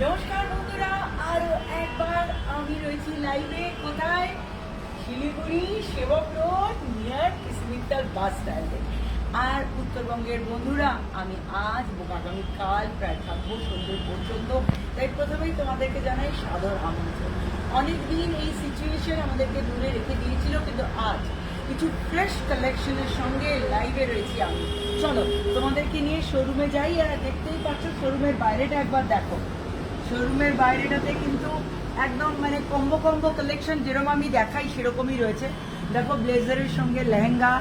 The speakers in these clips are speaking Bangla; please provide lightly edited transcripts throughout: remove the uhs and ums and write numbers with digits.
নমস্কার বন্ধুরা, আরো একবার আমি রয়েছি লাইভে। কোথায়? শিলিগুড়ি সেবক রোড নিয়ার কিসমিটার বাস স্ট্যান্ডে। আর উত্তরবঙ্গের বন্ধুরা, আমি আজ আগামীকাল প্রায় থাকবো সন্ধ্যে পর্যন্ত। তাই প্রথমেই তোমাদেরকে জানাই সাদর আমন্ত্রণ। অনেকদিন এই সিচুয়েশন আমাদেরকে দূরে রেখে দিয়েছিল, কিন্তু আজ কিছু ফ্রেশ কালেকশনের সঙ্গে লাইভে রয়েছি আমি। চলো তোমাদেরকে নিয়ে শোরুমে যাই। আর দেখতেই পাচ্ছ শোরুমের বাইরেটা একবার দেখো। শোরুমের বাইরেটাতে কিন্তু একদম কম্বো কালেকশন যেরকম আমি দেখাই সেরকমই রয়েছে। দেখো ব্লেজারের সঙ্গে লেহেঙ্গা,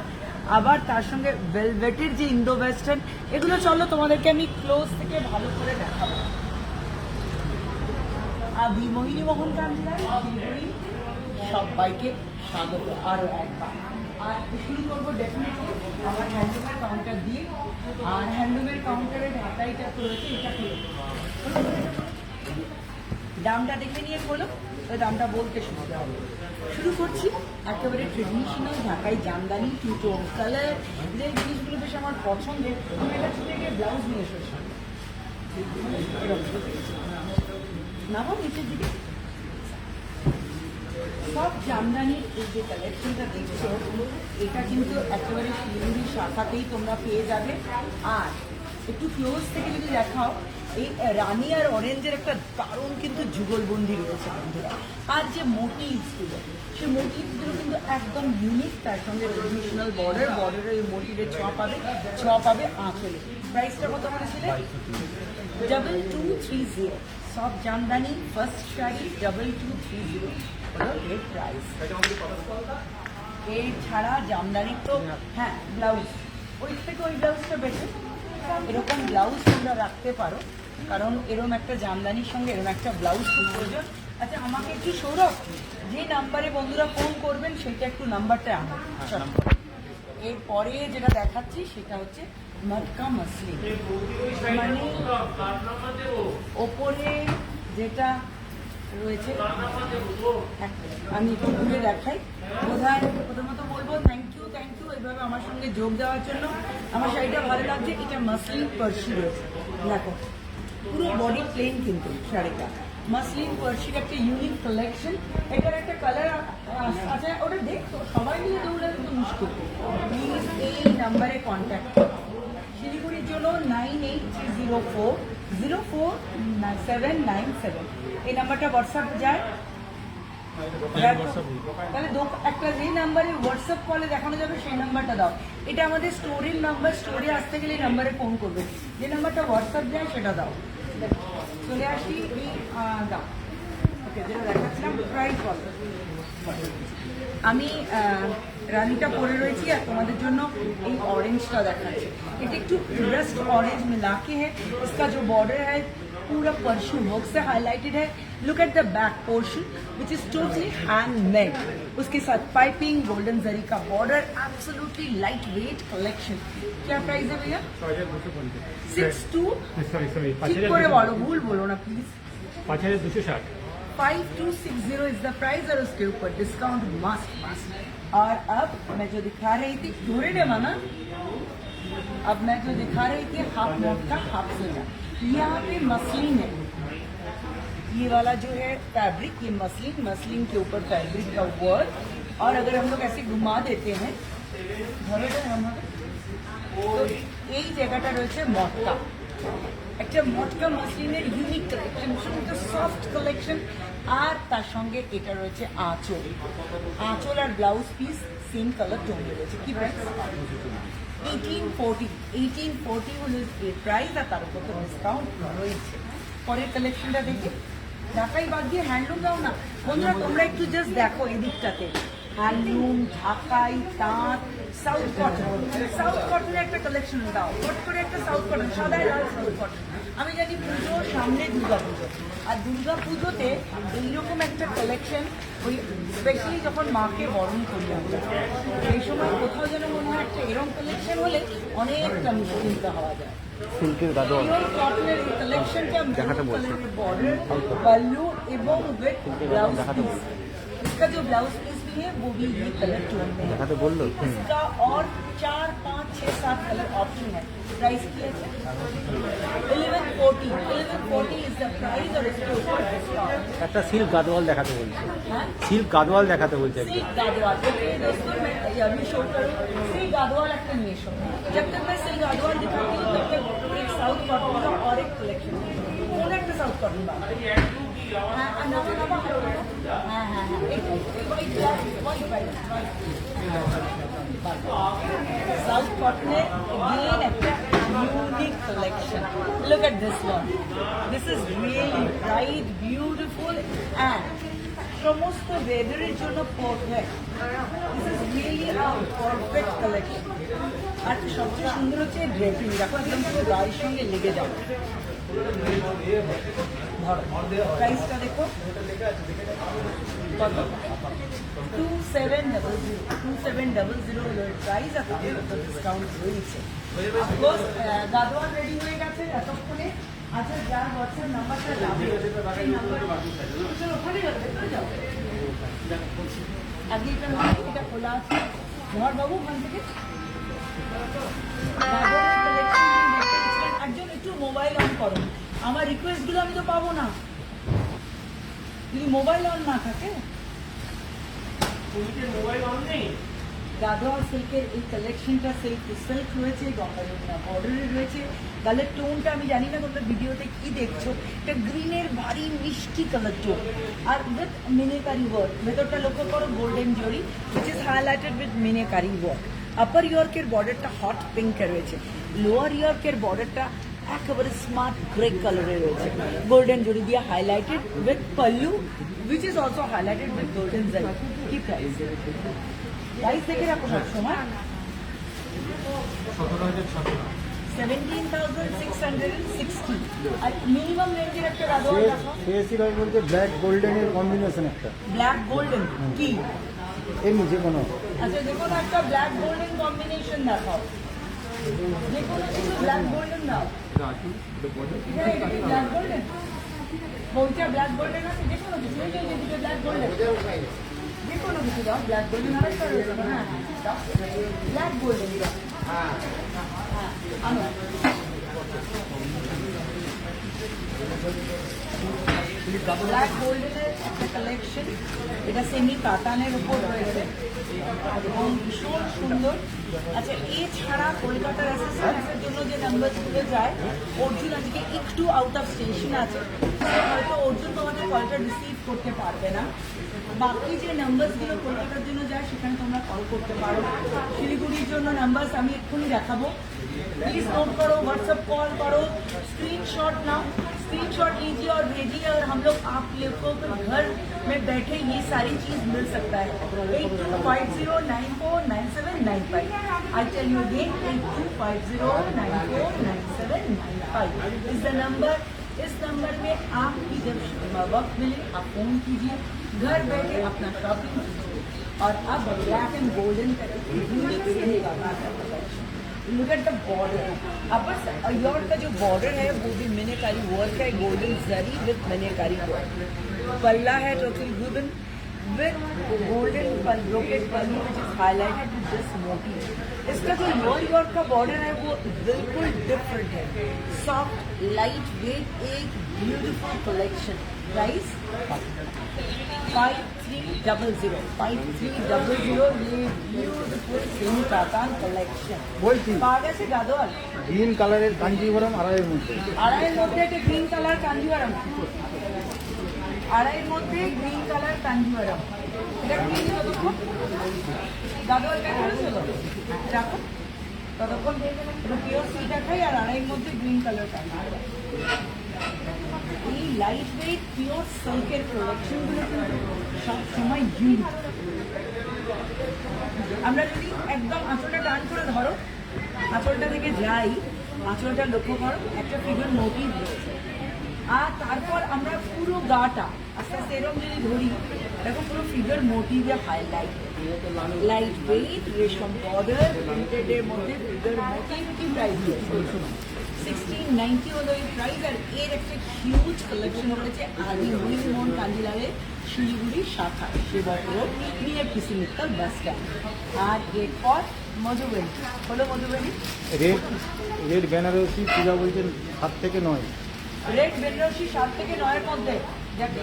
আবার তার সঙ্গে ভেলভেটের যে ইন্দো ওয়েস্টার্ন, এগুলো চলো তোমাদেরকে আমি ক্লোজ থেকে ভালো করে দেখাবো। আমি মোহিনী মোহন কাঞ্জিলাল শিলিগুড়ি, সবাইকে স্বাগত আরও একবার। আর শুরু করবো ডেফিনেটলি আমার হ্যান্ডলুমের কাউন্টার দিয়ে। আর হ্যান্ডলুমের কাউন্টারের ঢাকাইটা তো রয়েছে, এটা খুলে দামটা দেখে নিয়ে খোলো, তো দামটা বলতে সুবিধা হবে। শুরু করছি একেবারে ট্রেডিশনাল ঢাকাই জামদানি টু টোন কালার, যে জিনিসগুলো বেশ আমার পছন্দের। তুমি এটা ছুটে গিয়ে ব্লাউজ নিয়ে এসো, নামো নিচের দিকে। সব জামদানির এই যে কালেকশনটা দেখছো, এটা কিন্তু একেবারে শিলিগুড়ির শাখাতেই তোমরা পেয়ে যাবে। আর একটু ক্লোজ থেকে যদি দেখাও, এই রানি আর অরেঞ্জের একটা দারুণ কিন্তু যুগলবন্দি রয়েছে বন্ধুরা। আর যে মোটিভসগুলো, সেই মোটিভসগুলো কিন্তু একদম ইউনিক। তার সঙ্গে ট্রেডিশনাল বর্ডারের এই মোটিভের ছোঁয়া পাবে আঁচলে। প্রাইসটা কত বলেছিলে? 2230। সব জামদানি ফার্স্ট শাড়ি 2230 হলো এর প্রাইস। এর ছাড়া জামদানি তো হ্যাঁ ব্লাউজ, ওই থেকে ওই ব্লাউজটা বেশি। এরকম ব্লাউজ তোমরা রাখতে পারো, কারণ এরকম একটা জামদানির সঙ্গে এরকম একটা ব্লাউজ খুব প্রয়োজন। আচ্ছা আমাকে একটু সৌরভ, যে নাম্বারে বন্ধুরা ফোন করবেন সেটা একটু নাম্বারটা আমার। এরপরে যেটা দেখাচ্ছি সেটা হচ্ছে মটকা মাসলিন, মানে ওপরে যেটা রয়েছে। আমি একটু ঘুরে দেখাই। বোধহয় প্রথমত বলবো থ্যাংক ইউ এইভাবে আমার সঙ্গে যোগ দেওয়ার জন্য। আমার শাড়িটা ভালো লাগছে। এটা মাসলিন পার্সি রয়েছে, দেখো পুরো বডি প্লেন কিন্তু শাড়িটা। মাসলিন পার্সির একটা ইউনিক কালেকশন। এটার একটা কালার আছে, ওটা দেখতো সবাই মিলে দৌড়া কিন্তু মুশকিল। প্লিজ এই নাম্বারে কন্ট্যাক্ট করো শিলিগুড়ির জন্য 9830404797। এই নাম্বারটা হোয়াটসঅ্যাপ যায়। তাহলে একটা যে নাম্বারে হোয়াটসঅ্যাপ কলে দেখানো যাবে সেই নাম্বারটা দাও। এটা আমাদের স্টোরের নাম্বার, স্টোরে আসতে গেলে এই নাম্বারে ফোন করবে। যে নাম্বারটা হোয়াটসঅ্যাপ যায় সেটা দাও। চলে আসি এই দাও। ওকে, যেটা দেখাচ্ছিলাম প্রাইস বলো। আমি রানিটা পরে রয়েছি আর তোমাদের জন্য এই ऑरेंजটা দেখাচ্ছি। এটা একটু रस्ट ऑरेंज मिला के है। इसका जो बॉर्डर है पूरा पर्शू वर्क से हाईलाइटेड है। Look at the back portion which is totally handmade. उसके साथ पाइपिंग, गोल्डन जरी का border, absolutely light weight collection. क्या प्राइस है भैया? 62। ठीक করে বলো, ভুল বলো না প্লিজ। 5260। 5260 इज द प्राइस और उसके ऊपर डिस्काउंट मस्त। और अब मैं जो दिखा रही थी धोरे ने माना, अब मैं जो दिखा रही थी हाफ मोट का हाफ सीधा, यहाँ पे मसलिन है। ये वाला जो है फैब्रिक, ये मसलिन के ऊपर फैब्रिक का वर्क। और अगर हम लोग ऐसे घुमा देते हैं तो এই জায়গাটা রয়েছে মটকা, একটা মটকা মাসলিনের ইউনিক কালেকশন, শুধু সফট কালেকশন। আর তার সঙ্গে এটা রয়েছে আঁচল আর ব্লাউজ পিস সেম কালার টোনে রয়েছে। কি প্রাইস? 1840 হলো এর প্রাইস। আর তার উপর তো ডিসকাউন্ট রয়েছে। পরের কালেকশনটা দেখি। ঢাকাই বাদ দিয়ে হ্যান্ডলুম দাও না বন্ধুরা, তোমরা একটু জাস্ট দেখো এদিকটাতে। হ্যান্ডলুম, ঢাকাই, তাঁত, সাউথ কটনের একটা কালেকশন দাও। হট করে একটা সাউথ কটন, সাদায় লাল সাউথ কটন। আমি জানি পুজো সামনে দুর্গাপুজো, আর দুর্গাপুজোতে এইরকম একটা কালেকশন, ওই স্পেশালি যখন মাকে বরণ করি আমরা, সেই সময় কোথাও যেন মনে হয় একটা এরকম কালেকশন হলে অনেকটা নিশ্চিন্ত হওয়া যায়। সিল্কের গাদর কটনের এই কালেকশনটা বর্ডার, পাল্লু এবং উইথ ব্লাউজ পিস। इसका जो ब्लाउज पीस भी है वो भी ये कलर टोन में है। देखाते बोललो इसका और 4, 5, 6, 7 कलर ऑप्शन है। प्राइस की है 1140 इज द प्राइस और इसके ऊपर डिस्काउंट। একটা সিল্ক গাদওয়াল দেখাতে বলছে हाँ? সিল্ক গাদওয়াল দেখাতে বলছে একদম सिल्क गादवाल देखिए दोस्तों, मैं अभी शो करूँ सिल्क गादवाल एक नहीं शो। जब तक मैं सिल्क गादवाल दिखाती हूँ तब तक एक साउथ कॉटन का और एक कलेक्शन कौन एक साउथ कॉटन का साउथ कॉटन अगेन একটা unique collection. Look at this one. This is really bright, beautiful and সমস্ত ওয়েদারের জন্য perfect. This is really a perfect collection. আর সবচেয়ে সুন্দর হচ্ছে ড্রেপিং, দেখো একদম পুরো গায়ের সঙ্গে লেগে যাবে। প্রাইসটা দেখো কত, 2700 হলো প্রাইস। আর তাদের উপর ডিসকাউন্ট রয়েছে। অফকোর্স গাদওয়াল রেডি হয়ে গেছে এতক্ষণে। আচ্ছা, যার হোয়াটসঅ্যাপ নাম্বারটা যাবে সেই নাম্বার ওখানে যাবে, ভেতরে যাবে। আগে এটা নয়, এটা খোলা আছে। ধর বাবু ওখান থেকে একজন একটু মোবাইল অন করো। আমার রিকোয়েস্টগুলো আমি তো পাবো না যদি মোবাইল অন না থাকে। মোবাইল অন নেই। গাদওয়াল সিল্কের এই কালেকশনটা সিল্ক রয়েছে, বর্ডারের রয়েছে। কালার টোনটা আমি জানি না তোমরা ভিডিওতে কি দেখছো, এটা গ্রিনের ভারী মিষ্টি কালার টোন আর উইথ মিনেকারি ওয়ার্ক। ভেতরটা লক্ষ্য করো golden zari which is highlighted with meenakari work. Upper ইয়র্কের বর্ডারটা হট পিঙ্কে রয়েছে, লোয়ার ইয়র্কের বর্ডারটা একেবারে স্মার্ট গ্রে কালারে রয়েছে। গোল্ডেন জরি দিয়ে highlighted with pallu which is also highlighted with golden জারি। কি প্রাইস? প্রাইস দেখে রাখো সবসময়। 17,660 আর মিনিমাম রেঞ্জের একটা গাদওয়াল রাখো। সিএসসি ভাই বলছে ব্ল্যাক গোল্ডেনের কম্বিনেশন একটা ব্ল্যাক গোল্ডেন কি? এমনি যে কোনো আচ্ছা, যে কোনো একটা ব্ল্যাক গোল্ডেন কম্বিনেশন দেখাও। যে কোনো কিছু ব্ল্যাক গোল্ডেন দাও। ব্ল্যাক গোল্ডেন বলছে, ব্ল্যাক গোল্ডেন আছে যে কোনো কিছু। এই যে ব্ল্যাক গোল্ডেন যে কোনো কিছু দাও। ব্ল্যাক গোল্ডেন আর একটা রয়েছে। হ্যাঁ, ব্ল্যাক গোল্ডেন দাও। হ্যাঁ, আমি ব্ল্যাক গোল্ডেনের একটা কালেকশন। এটা সেমি কাতানের উপর রয়েছে এবং ভীষণ সুন্দর। আচ্ছা, এছাড়া কলকাতার অ্যাসেসমেন্টের জন্য যে নাম্বারগুলো যায়, অর্জুন আজকে একটু আউট অফ স্টেশন আছে, হয়তো অর্জুন তোমাদের কলটা রিসিভ করতে পারবে না। বাকি যে নাম্বারগুলো কলকাতার জন্য যায় সেখানে তোমরা কল করতে পারো। শিলিগুড়ির জন্য নাম্বার আমি এক্ষুনি দেখাবো, प्लीज नोट करो, व्हाट्सएप कॉल करो, स्क्रीनशॉट नाउ, स्क्रीनशॉट लीजिए और भेजिए और हम लोग आप लोगों को घर में बैठे ये सारी चीज मिल सकता है। 8250949795। I tell you again 8250949795 is the number. इस नंबर में आपकी जब वक्त मिले आप फोन कीजिए, घर बैठे अपना शॉपिंग कीजिए। और अब ब्लैक एंड गोल्डन का look at the border. Upper your का जो बॉर्डर है वो भी मीनाकारी वर्क है, golden zari with meenakari work. पल्ला है total given with golden brocade pallu which is highlighted with this motive. इसका जो लोअर योर्क का बॉर्डर है वो बिल्कुल डिफरेंट है, सॉफ्ट लाइट वेट, एक ब्यूटीफुल कलेक्शन। प्राइस 5300 ये ब्यूटीफुल सेमी कातान कलेक्शन। বলছি পাওয়া গেছে গাদোয়াল গ্রিন কালারের কাঞ্জিভরম আড়াইয়ের মধ্যে, আড়াইয়ের মধ্যে একটা গ্রিন কালার কাঞ্জিভারাম, আড়াইয়ের মধ্যে গ্রিন কালার কাঞ্জিভারাম। এটা কি ততক্ষণ গাদোয়াল দেখা চলো রাখো ততক্ষণ পিওর সি দেখাই। আর আড়াইয়ের মধ্যে গ্রিন কালার কাঞ্জিভারাম। এই লাইট ওয়েট পিওর সিল্কের প্রোডাকশনগুলো কিন্তু সবসময় ইউনিক। আমরা যদি একদম আঁচলটা টান করে ধরো, আঁচলটা থেকে যাই, আঁচলটা লক্ষ্য করো একটা ফিগার মোটিভ রয়েছে। আর তারপর আমরা পুরো গাটা আস্তে আস্তে এরকম যদি ধরি, দেখো পুরো ফিগার মোটিভে হাইলাইট, লাইট ওয়েট, রেশম বর্ডার, প্রিন্টেডের মধ্যে ফিগার মোটিভ। কি প্রাইস? 1690 হলো এই প্রাইস। আর এর একটা হিউজ কালেকশন রয়েছে আদি মন কাঞ্জিলালের শিলিগুড়ি শাখা সেবক রোড নিয়ার কৃষি মিত্তল বাস স্ট্যান্ড। আর এরপর মধুবনী হলো মধুবনী রেড বেনারসি পূজা বলছেন 7 থেকে 9। রেড বেনারসি 7 থেকে 9 মধ্যে দেখো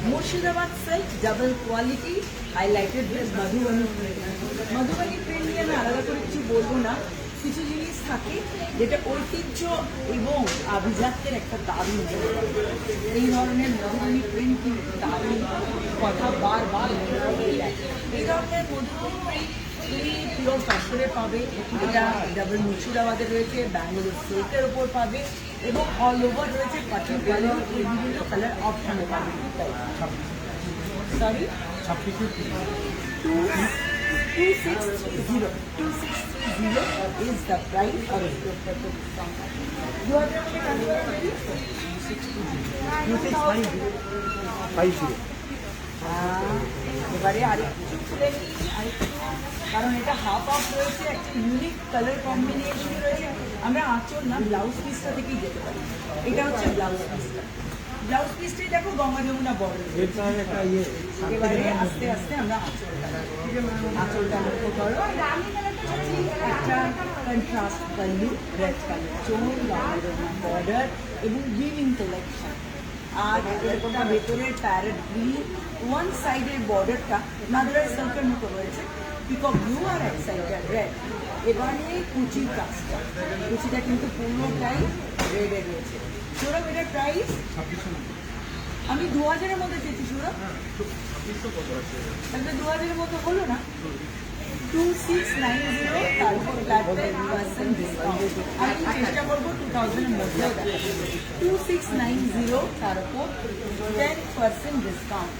Murshidabad silk double quality highlighted with Madhubani print. Madhubani print নিয়ে আমি আলাদা করে কিছু বলবো না, কিছু জিনিস থাকে যেটা ঐতিহ্য এবং আভিজাত্যের একটা দারুণ জায়গা। এই ধরনের মধুবনী প্রিন্ট কিন্তু দারুণ কথা বারবার মনে করিয়ে দেয়। এই ধরনের মধুবনী প্রিন্ট তুমি পিওর কাশ্মীরে পাবে, এটা ডাবল মুর্শিদাবাদে রয়েছে, ব্যাঙ্গালোর সিল্কের ওপর পাবে এবং অল ওভার রয়েছে পাটি কালার বিভিন্ন কালার অপশানে পাবে। Sorry 2630 is the price of it. 50 এবারে আরেকটু খুলে নিই, আরেকটু, কারণ এটা হাফ অফ রয়েছে, একটা ইউনিক কালার কম্বিনেশন রয়েছে। আমরা আঁচল না ব্লাউজ পিসটা থেকেই যেতে পারি। এটা হচ্ছে ব্লাউজ পিসটা, ব্লাউজ পিসটাই দেখো গঙ্গা যমুনা বর্ডার। এবারে আস্তে আস্তে আমরা আঁচলটা লক্ষ্য করো, একটা কন্ট্রাস্ট পাল্লু, রেড কালার চোল, গঙ্গা যমুনা বর্ডার এবং উইভিং কালেকশন। আর এটা ভেতরের প্যারেট গ্রিন, ওয়ান সাইডের বর্ডারটা নাদুরাই সিল্কের মতো রয়েছে, পিকক ব্লু আর এক সাইডটা রেড। এবারে কুচির কাজটা, কুচিটা কিন্তু পুরোটাই রেডে রয়েছে। সৌরভ এটার প্রাইস আমি 2000-এর মধ্যে চেয়েছি। সৌরভ তাহলে 2000-এর মতো হলো না, 2690, তারপর +10% ডিসকাউন্ট। আমি চেষ্টা করবো 2000-এর মধ্যে 2690, তারপর 10% ডিসকাউন্ট।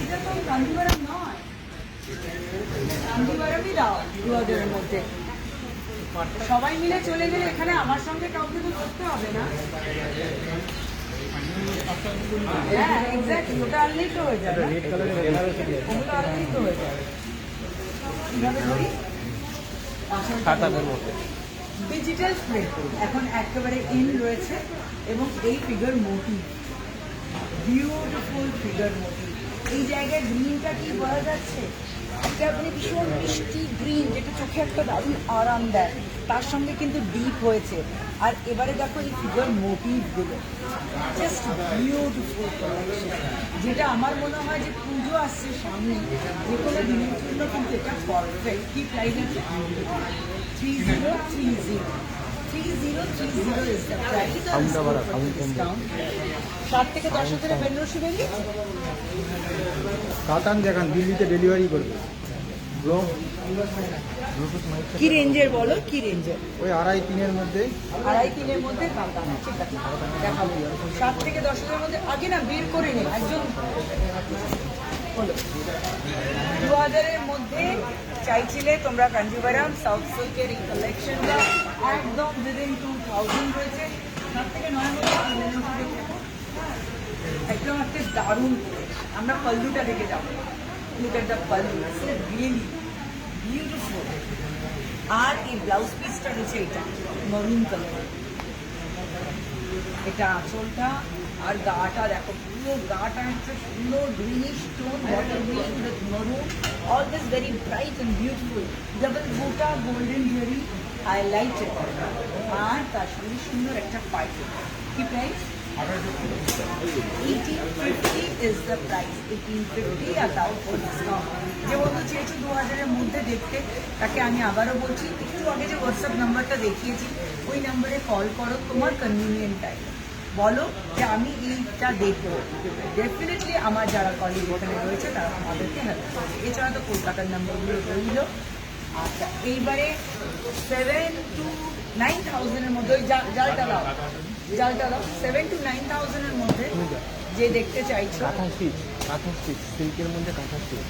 এটা তো কাঞ্জিভারাম নয়, কাঞ্জিভারামই দাও 2000-এর মধ্যে। সবাই মিলে চলে গেলে এখানে আমার সঙ্গে কাউকে তো করতে হবে না। হ্যাঁ এক্স্যাক্টলি, ওটা আনলেই তো হয়ে যাবে, ওগুলো আনলেই তো হয়ে যাবে। কিভাবে করি? ডিজিটাল প্রিন্ট এখন একেবারে ইন রয়েছে এবং এই figure motif, beautiful figure motif. এই জায়গায় গ্রিনটা কি বলা যাচ্ছে, এটা মানে ভীষণ মিষ্টি গ্রিন, যেটা চোখে একটা দারুণ আরাম দেয়, তার সঙ্গে কিন্তু ডিপ হয়েছে। আর এবারে দেখো এই ফিগার মোটিভগুলো, জাস্ট বিউটিফুল কালেকশন, যেটা আমার মনে হয় যে পুজো আসছে সামনে, যে কোনো দিনের জন্য কিন্তু এটা পারফেক্ট। কি প্রাইস আছে? 3030 is the price. Discount 7 থেকে 10,000 বেনারসি বেরিয়ে কাতান দেখান, দিল্লিতে ডেলিভারি করবে। কি রেঞ্জের বলো, কি রেঞ্জের? ওই 2.5-3-এর মধ্যে। 2.5-3-এর মধ্যে কাতান, ঠিক আছে দেখাবো। 7 থেকে 10,000-এর মধ্যে আগে না বের করে নি একজন হলো। 2000-এর মধ্যে চাইছিলে তোমরা কাঞ্জিভারাম সাউথ সিল্কের এই কালেকশনটা একদম উইদিন 2000 রয়েছে। 7 থেকে 9-এর মধ্যে একদম একটা দারুণ। আমরা পাল্লুটা দেখে যাবো, look at the pallu, it's really beautiful. আর এই ব্লাউজ পিসটা রয়েছে এটা মরুন কালার, এটা আঁচলটা আর গাটা দেখো, পুরো গাটা হচ্ছে সুন্দর greenish tone, water green with maroon, all this very bright and beautiful. Double বুটা গোল্ডেন জুয়েলারি হাইলাইটেড, আর তার সঙ্গে সুন্দর একটা পাইপিং। কি প্রাইস? 1850 is the price. 1850 আর তাও ডিসকাউন্ট। যে বন্ধু চেয়েছো 2000-এর মধ্যে দেখতে, তাকে আমি আবারও বলছি, একটু আগে যে হোয়াটসঅ্যাপ নাম্বারটা দেখিয়েছি ওই নাম্বারে কল করো তোমার কনভিনিয়েন্ট টাইম, বলো যে আমি এইটা দেখবো। ডেফিনেটলি আমার যারা কলিগ ওখানে রয়েছে তারা আমাদেরকে হেল্প করবে। এছাড়া তো কলকাতার নাম্বারগুলো রইল। আচ্ছা এইবারে 7 to 9,000-এর মধ্যে ওই জালটা দাও, 7 to 9,000-এর মধ্যে যে দেখতে চাইছো। কাঁথা স্টিচ সিল্কের মধ্যে কাঁথা স্টিচ,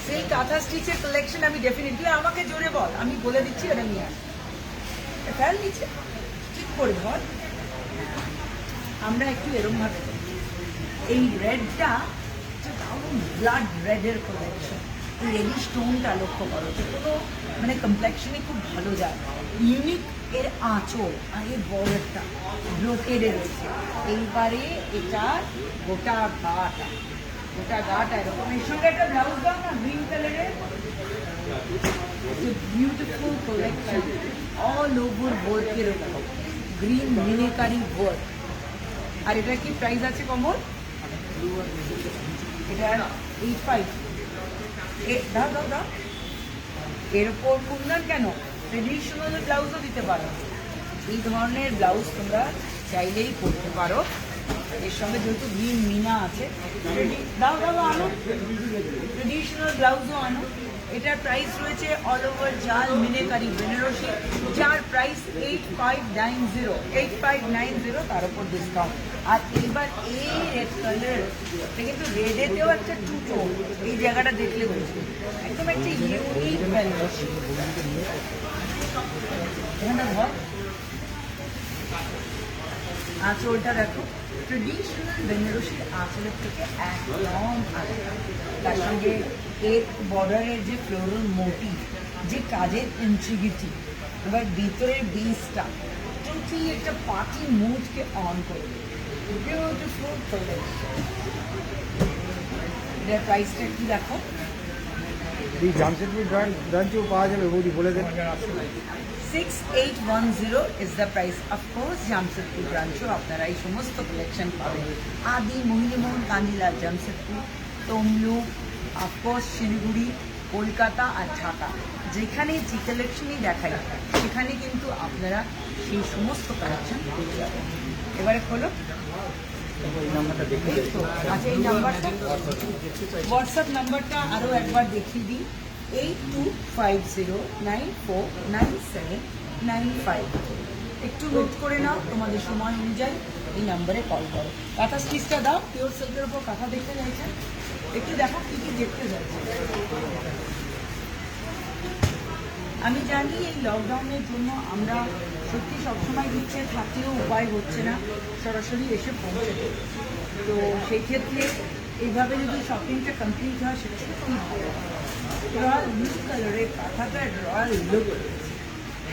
সেই কাঁথা স্টিচের কালেকশন আমি ডেফিনেটলি, আমাকে জোরে বল, আমি বলে দিচ্ছি এটা নিয়ে আস। ফেল নিচে ঠিক করে ধর। আমরা একটু এরমভাবে এই রেডটা ব্লাড রেডের কালেকশন, এই রেডিশ টোনটা লক্ষ্য করো, যে কোনো মানে কমপ্লেকশনে খুব ভালো যায়। ইউনিক এর আঁচল আর এর বর্ডারটা ব্রোকেডে রয়েছে। এইবারে এটা গোটা গাটা এরকম, এর সঙ্গে একটা ব্লাউজ দাও না গ্রিন কালারের। বিউটিফুল কালেকশন, অল ওভার ওয়ার্কের ওপর গ্রিন মিনিকারি ওয়ার্ক। আর এটা কি প্রাইস আছে কমল? এটা 85। দাও এর ওপর কুন্দন কেন, ট্রেডিশনাল ব্লাউজও দিতে পারো। এই ধরনের ব্লাউজ তোমরা চাইলেই করতে পারো। এর সঙ্গে যেহেতু গ্রিন মিনা আছে, দাও আনো, ট্রেডিশনাল ব্লাউজও আনো। এটার প্রাইস রয়েছে অল ওভার জাল মিনেকারি বেনারসি, যার প্রাইস 8590, তার উপর ডিসকাউন্ট। আর এইবার এই রেড কালার, এটা কিন্তু রেডেতেও একটা টু টোন, এই জায়গাটা দেখলে বুঝবে একদম একটা ইউনিক বেনারসি। এখানটা ধর, আঁচলটা দেখো, ট্রেডিশনাল বেনারসির আঁচলের থেকে একদম আলাদা। তার সঙ্গে এর বর্ডারের যে ফ্লোরাল মোটিভ, যে কাজের ইন্ট্রিগিটি, এবার ভিতরের বেসটা টোটালি একটা পার্টি মুডকে অন করবে। Beautiful collection. এটার প্রাইসটা একটু দেখো। এই জামশেদপুর ব্রাঞ্চেও পাওয়া যাবে বৌদি, বলে দেন। 6810 is the price. Of course, Jamshedpur ব্রাঞ্চও আপনারা এই সমস্ত কালেকশন পাবেন। আদি, মোহিনীমোহন, কান্দিলাল, জামশেদপুর, তমলুক, অফকোর্স শিলিগুড়ি, কলকাতা আর ঢাকা, যেখানে যে কালেকশনই দেখাই সেখানে কিন্তু আপনারা সেই সমস্ত কালেকশন পেয়ে যাবেন। এবারে খোলো। এই নাম্বারটা দেখে এই তো, আচ্ছা এই নাম্বারটা, হোয়াটসঅ্যাপ নাম্বারটা আরও একবার দেখিয়ে দিই, 8250949795। একটু নোট করে নাও, তোমাদের সময় অনুযায়ী এই নাম্বারে কল করো। কাঁথা স্টিচটা দাও, পিওর সিল্কের ওপর কাঁথা দেখতে চাইছেন, একটু দেখো কী কী দেখতে চাইছেন। আমি জানি এই লকডাউনের জন্য আমরা সত্যি সবসময় দিচ্ছে, থাকলেও উপায় হচ্ছে না সরাসরি এসে পৌঁছতে। তো সেই ক্ষেত্রে এইভাবে যদি শপিংটা কমপ্লিট হয় সেটা সত্যিই ভালো। রয়্যাল ব্লু কালারের কাঁথাটা রয়্যাল লুক,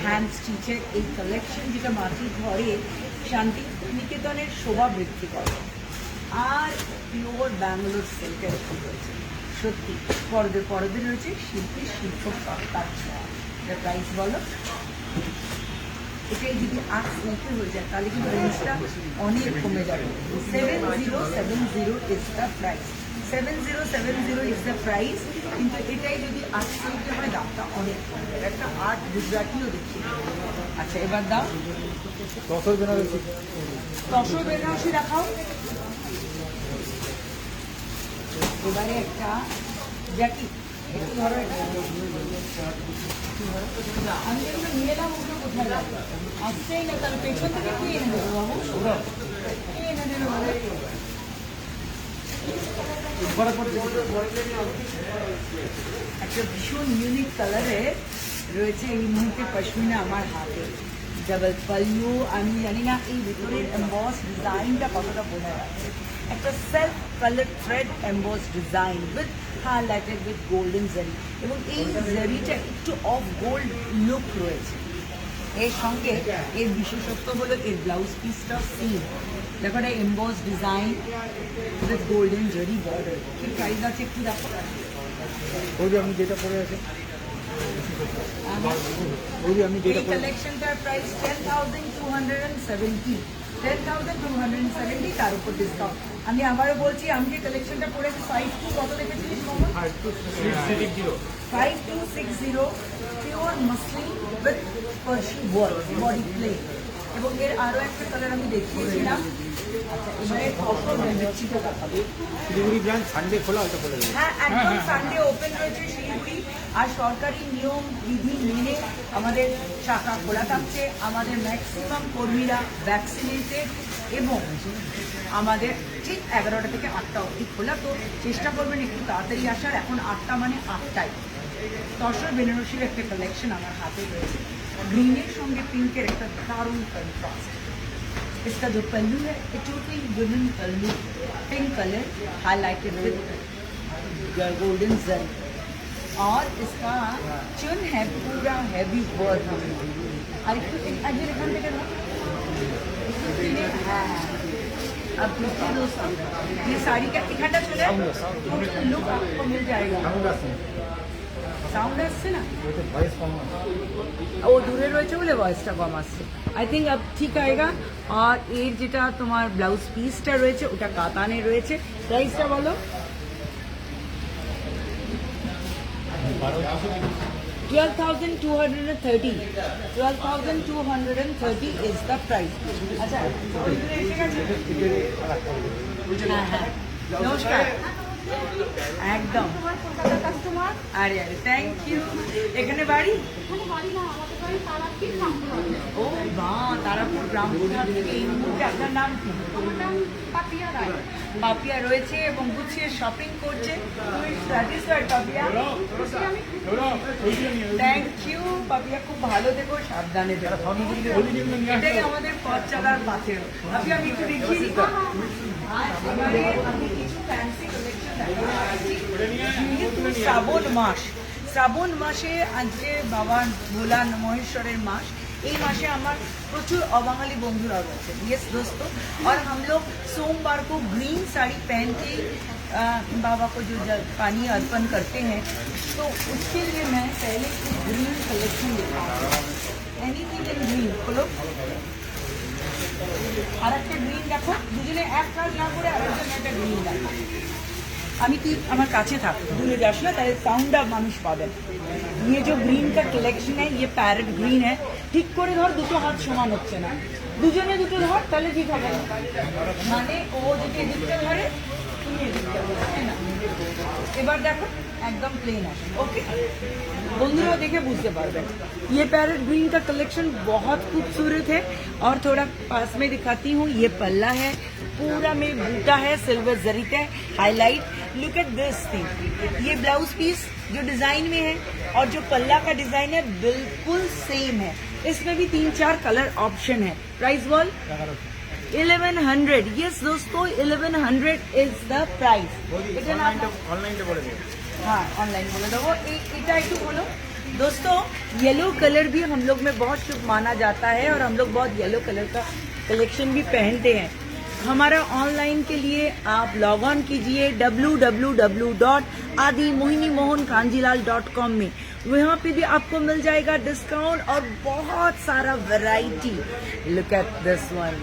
হ্যান্ড স্টিচের এই কালেকশন, যেটা মাটির ঘরে শান্তিনিকেতনের শোভা বৃদ্ধি করে। আর পিওর ব্যাঙ্গালোর সিল্কের রয়েছে, সত্যি পরদে রয়েছে শিল্পীর কাজ। এটা প্রাইস বলো। এটাই যদি 8 সিল্কে হয়ে যায় তাহলে কিন্তু রেঞ্জটা অনেক কমে যাবে। 7070 is the price, 7070 is the price. কিন্তু এটাই যদি 8 সিল্কে হয় দামটা অনেক কমে। একটা 8 গুজরাটিও দেখি। আচ্ছা এবার দাও তসর বেনারসি, দেখাও। এবারে একটা জ্যাকেট, একটু ধরো, আমি যেগুলো নিয়ে এলাম ওগুলো কোথায় লাগবে, আসছেই না, তাহলে পেছন থেকে কি এনে দেবো বাবু, কি এনে দেবে বলে। একটা ভীষণ ইউনিক কালারে রয়েছে এই মুহূর্তে পশমিনা আমার হাতে, ডাবল পাল্লু। আমি জানি না এই ভেতরের এমবস ডিজাইনটা কতটা বোঝা যাচ্ছে। একটা self colour thread emboss design with highlighted with golden জারি, এবং এই জারিটা একটু অফ গোল্ড লুক রয়েছে। এর সঙ্গে এর বিশেষত্ব হলো এর ব্লাউজ পিসটা সেম, দেখো এটা এমবস ডিজাইন উইথ গোল্ডেন জারি বর্ডার। কি প্রাইস আছে একটু দেখো। বৌদি আপনি যেটা পরে আছেন, বৌদি আমি যেটা এই কালেকশনটার প্রাইস 10,270, 10,270, তার উপর ডিসকাউন্ট। আমি আবারও বলছি, আমি যে কালেকশনটা পড়েছি 52 কত দেখেছিলিস Mohammad? 5260 pure muslin with Parsi work, body plain, এবং এর আরও একটা কালার আমি দেখিয়েছিলাম। আচ্ছা এবারে অফার বেনারসিটা দেখাবো। শিলিগুড়ি ব্রাঞ্চ সানডে খোলা, ওটা বলে দেবেন। হ্যাঁ একদম সানডে ওপেন রয়েছে শিলিগুড়ি, আর সরকারি নিয়ম বিধি মেনে আমাদের শাখা খোলা থাকছে। আমাদের ম্যাক্সিমাম কর্মীরা ভ্যাকসিনেটেড, এবং আমাদের ঠিক 11টা থেকে 8টা অবধি খোলা। তো চেষ্টা করবেন একটু তাড়াতাড়ি আসার, এখন 8টা মানে 8টাই। তসর বেনারসির একটা কালেকশন আমার হাতে রয়েছে, গ্রিনের সঙ্গে পিঙ্কের একটা দারুণ কন্ট্রাস্ট। इसका जो पल्लू है ये totally women pallu, pink colour highlighted with golden zari. और इसका चुन है पूरा हैवी वर्क। अजय रखा अब देखिए दोस्तों, ये साड़ी का इकट्ठा चुन है, लुक आपको मिल जाएगा। সাউন্ড আসছে না, ও দূরে রয়েছে বলে ভয়েসটা কম আসছে। আই থিঙ্ক আব ঠিক আয়েগা। আর এর যেটা তোমার ব্লাউজ পিসটা রয়েছে ওটা কাতানে রয়েছে। প্রাইসটা বলো। 12,230 12,230 is the price। আচ্ছা এসে গেছে। হ্যাঁ হ্যাঁ নমস্কার। একদম আরে আরে থ্যাংক ইউ। এখানে বাড়ি? ও বা তারাপুর রামপুরহাট থেকে এই মুহূর্তে আপনার নাম কি? পাপিয়া রয়েছে এবং গুছিয়ে শপিং করছে। Satisfied Papiya? Thank you Papiya, খুব ভালো থেকো, সাবধানে থেকো। এটাই আমাদের পথ চলার পাথেও। পাপিয়া আমি একটু দেখিয়ে দিই। আমি কিছু ফ্যান্সি শ্রাবণ মাস, শ্রাবণ মাসে আজকে বাবার ভোলা মহেশ্বরের মাস। এই মাসে আমার প্রচুর অবাঙালি বন্ধুরা রয়েছে। यस दोस्तों, और हम लोग सोमवार को ग्रीन साड़ी पहन के बाबा को जो पानी अर्पण करते हैं, तो उसके लिए मैं पहले ग्रीन कलेक्शन दिखाऊंगा। एनीथिंग इन ग्रीन खोलो। আর একটা গ্রিন দেখো, দুজনে এক কাজ না করে আরেকজন একটা গ্রিন দেখো। আমি কি আমার কাছে থাক, দূরে যাস না, তাহলে সাউন্ডটা মানুষ পাবেন। ये जो ग्रीन का कलेक्शन है ये पैरेट ग्रीन है। ঠিক করে ধর, দুটো হাত সমান হচ্ছে না, দুজনে দুটো ধর, তাহলে ঠিক হবে। মানে ও যদি এদিকটা ধরে তুমি এদিকটা ধরো, তাই না? এবার দেখো एकदम प्लेन है। ओके बंधुरा देखे बुझते पारबेन। ये पैरेट ग्रीन का कलेक्शन बहुत खूबसूरत है। और थोड़ा पास में दिखाती हूँ, ये पल्ला है, पूरा में बूटा है, सिल्वर जरी का highlight. Look at this thing. ये ब्लाउज पीस जो डिजाइन में है और जो पल्ला का डिजाइन है बिल्कुल सेम है। इसमें भी 3-4 कलर ऑप्शन है। प्राइस बोल 1100। यस दोस्तों 1100 इज द प्राइस। हाँ ऑनलाइन बोले दो। এটা একটু बोलो दोस्तों। येलो कलर भी हम लोग में बहुत शुभ माना जाता है और हम लोग बहुत येलो कलर का कलेक्शन भी पहनते हैं। हमारा ऑनलाइन के लिए आप लॉग ऑन कीजिए www.adimohinimohankanjilal.com में। वहाँ पे भी आपको मिल जाएगा डिस्काउंट और बहुत सारा variety. Look at this one,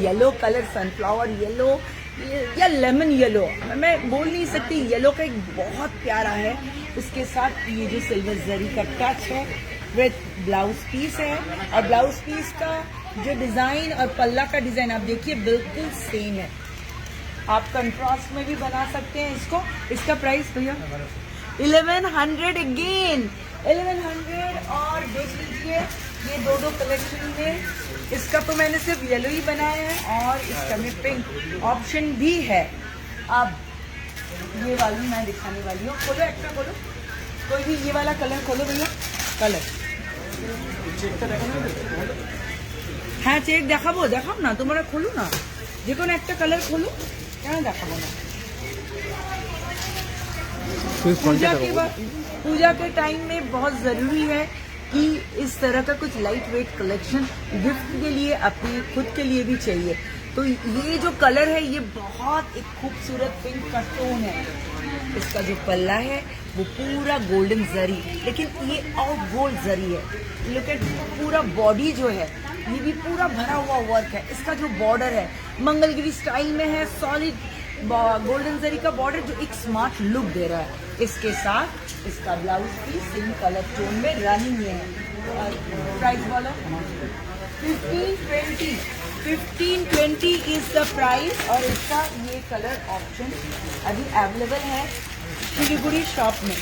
yellow colour, sunflower yellow या लेमन येलो, मैं बोल नहीं सकती। येलो का एक बहुत प्यारा है, उसके साथ ये जो सिल्वर जरी का टच है विद ब्लाउज पीस है। और ब्लाउज पीस का जो डिजाइन और पल्ला का डिजाइन आप देखिए बिल्कुल सेम है। आप कंट्रास्ट में भी बना सकते हैं इसको। इसका प्राइस भैया 1100 अगेन 1100। और देख लीजिए ये दो कलेक्शन में, इसका तो मैंने सिर्फ येलो ही बनाया है और इसका में पिंक ऑप्शन भी है। अब ये वाली मैं दिखाने वाली हूँ। खोलो एक्स्ट्रा खोलो, कोई भी ये वाला कलर खोलो भैया। कलर हाँ चेक দেখাবো, দেখাও না তোমরা, খোলো না যে কোনো একটা কালার খোলো, কেন দেখাবো না। पूजा के टाइम में बहुत जरूरी है कि इस तरह का कुछ लाइट वेट कलेक्शन गिफ्ट के लिए, अपने खुद के लिए भी चाहिए। तो ये जो कलर है ये बहुत एक खूबसूरत पिंक का टोन है। इसका जो पल्ला है वो पूरा गोल्डन जरी, लेकिन ये और गोल्ड जरी है। लुक एट पूरा बॉडी जो है ये भी पूरा भरा हुआ वर्क है। इसका जो बॉर्डर है मंगलगिरी स्टाइल में है, सॉलिड गोल्डन जरी का बॉर्डर जो एक स्मार्ट लुक दे रहा है। इसके साथ इसका ब्लाउज भी सेम कलर टोन में रनिंग है। प्राइस बोलो 1520 इज द प्राइस। और इसका ये कलर ऑप्शन अभी अवेलेबल है शिलीगुड़ी शॉप में।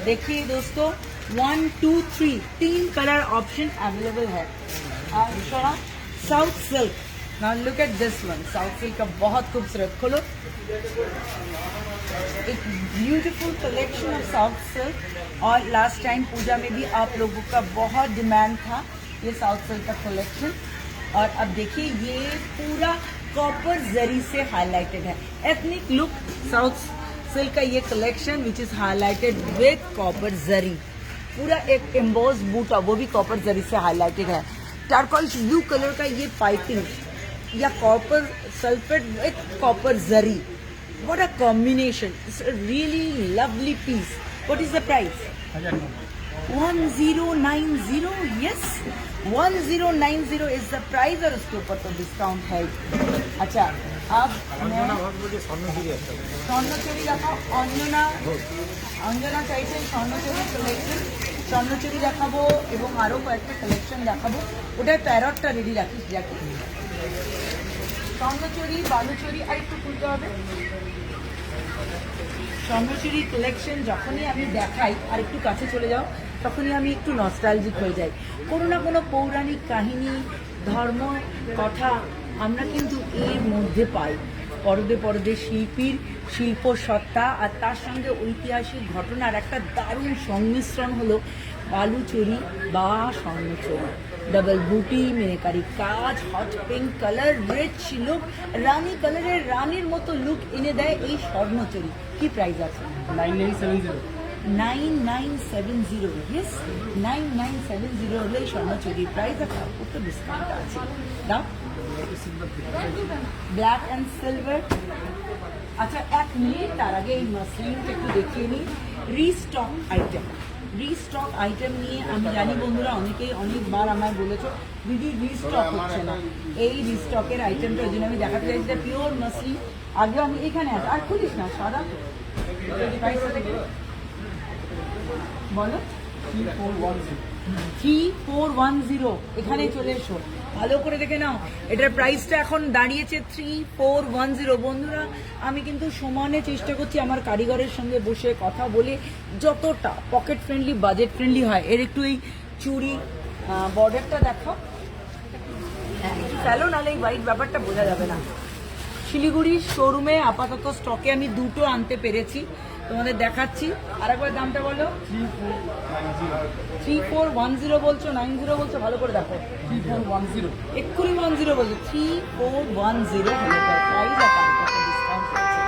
देखिए दोस्तों 1 2 3 3 कलर ऑप्शन अवेलेबल है। South silk, now look at this one. South silk का बहुत खूबसूरत, खोलो, एक beautiful collection of south silk. और लास्ट टाइम पूजा में भी आप लोगों का बहुत डिमांड था ये साउथ सिल्क का कलेक्शन। और अब देखिए ये पूरा कॉपर जरी से हाईलाइटेड है। एथनिक लुक साउथ सिल्क का ये collection which is highlighted with copper zari, पूरा एक एम्बोस बूटा, वो भी कॉपर जरी से हाईलाइटेड है। टर्कोइज ब्लू कलर का ये पाइपिंग या copper sulphate with copper zari, what a combination, it's a really lovely piece. What is the price? 1090, yes 1090 is the price, और उसके ऊपर तो डिस्काउंट है। अच्छा, अब স্বর্ণচুরি দেখাও। অঞ্জনা চাইছেন স্বর্ণচুরি কালেকশন, স্বর্ণচুরি দেখাবো এবং আরও কয়েকটা কালেকশন দেখাবো। ওটার প্যারটটা রেডি রাখিস যাকে। স্বর্ণচুরি, বালুচুরি আর একটু খুলতে হবে। স্বর্ণচুরি কালেকশন যখনই আমি দেখাই, আর একটু কাছে চলে যাও, তখনই আমি একটু নস্টালজিক হয়ে যাই। কোনো না কোনো পৌরাণিক কাহিনী, ধর্ম, কথা আমরা কিন্তু এর মধ্যে পাই। পরদে পরদে শিল্পীর শিল্প সত্তা আর তার সঙ্গে ঐতিহাসিক ঘটনার একটা দারুণ সংমিশ্রণ হলো বালুচুরি বা স্বর্ণচুরি। ডাবল বুটি, মিনেকারি কাজ, hot pink colour, rich look, রানী কালারের রানীর মতো লুক এনে দেয় এই স্বর্ণচুরি। কি প্রাইস আছে? 9970, yes 9970 হলে এই স্বর্ণচুরির প্রাইস। একটা ডিসকাউন্ট আছে, দাও। Black and silver. আচ্ছা, এক মিনিট, তার আগে এই মাসলিনটা একটু দেখিয়ে নিই। রিস্টক আইটেম নিয়ে আমি জানি বন্ধুরা অনেকেই অনেকবার আমায় বলেছো দিদি রিস্টক হচ্ছে না। এই রিস্টকের আইটেমটা ওই জন্য আমি দেখাতে চাইছি, পিওর মাসলিন। আগে আমি এখানে আছে, আর খুলিস না, সাদা তো বলো। 3410, এখানে চলে এসো, ভালো করে দেখে নাও। এটার প্রাইসটা এখন দাঁড়িয়েছে 3410। বন্ধুরা, আমি কিন্তু সমানে চেষ্টা করছি আমার কারিগরের সঙ্গে বসে কথা বলে যতটা পকেট ফ্রেন্ডলি, বাজেট ফ্রেন্ডলি হয়। এর একটু এই চুড়ি বর্ডারটা দেখো, একটু ফেলো, নাহলে এই হোয়াইট ব্যাপারটা বোঝা যাবে না। শিলিগুড়ির শোরুমে আপাতত স্টকে আমি দুটো আনতে পেরেছি, তোমাদের দেখাচ্ছি। আরেকবার দামটা বলো। 3410 বলছো, 90 বলছো, ভালো করে দেখো। 3410, এক্ষুনি 10 বলছো। 3410 হলে প্রাইস ডিসকাউন্ট আছে।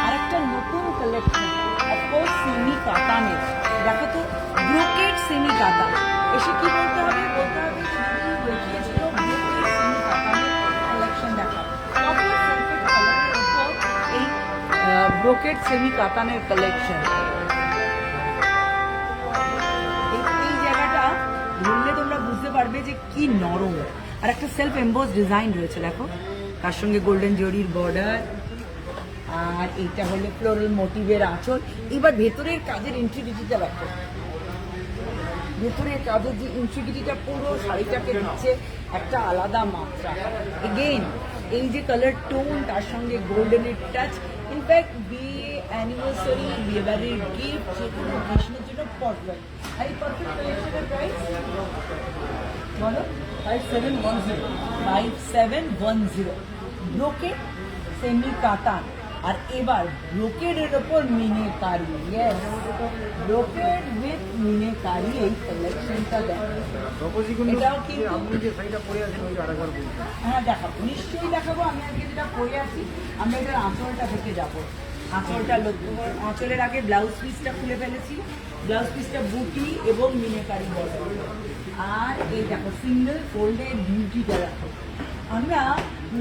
আরেকটা নতুন কালেকশন, অফকোর্স সেমি কাতানের, দেখো তো, ব্রোকেড সেমি কাতান। এসে কি বলতে হবে? বলতে হবে দেখিয়েছিল ব্রোকেড সেমি কাতানের কালেকশন দেখাও। ব্রোকেড সেমি কাতানের কালেকশন। এই জায়গাটা ধরলে তোমরা বুঝতে পারবে যে কি নরম। আর একটা সেলফ এমবোস ডিজাইন রয়েছে, দেখো, তার সঙ্গে গোল্ডেন জরির বর্ডার, আর এইটা হলো ফ্লোরাল মোটিভের আঁচল। এবার ভেতরের কাজের ইন্ট্রিগিটিটা দেখো, ভেতরের কাজের যে ইন্ট্রিগিটিটা পুরো শাড়িটাকে দিচ্ছে একটা আলাদা মাত্রা। এগেইন এই যে কালার টোন, তার সঙ্গে গোল্ডেনের টাচ, ইনফ্যাক্ট বিয়ে, অ্যানিভার্সারি, বিয়েবাড়ির গিফট, যে কোনো অকেশনের জন্য পারফেক্ট। আর এই পারফেক্ট কালেকশনের প্রাইস বলো। 5710, ব্রোকেড সেমি কাতান। আর এবার ব্রোকেডের ওপর meenakari, yes, brocade with meenakari, এই কালেকশনটা দেখো। এটাও কি হ্যাঁ দেখাবো, নিশ্চয়ই দেখাবো। আমি আজকে যেটা পরে আছি, আমরা এটার আঁচলটা থেকে যাবো। আঁচলটা লক্ষ্য, আঁচলের আগে ব্লাউজ পিসটা খুলে ফেলেছি। ব্লাউজ পিসটা বুটি এবং মিনেকারি বর্ডার। আর এই দেখো সিঙ্গেল ফোল্ডের বিউটিটা দেখো। আমরা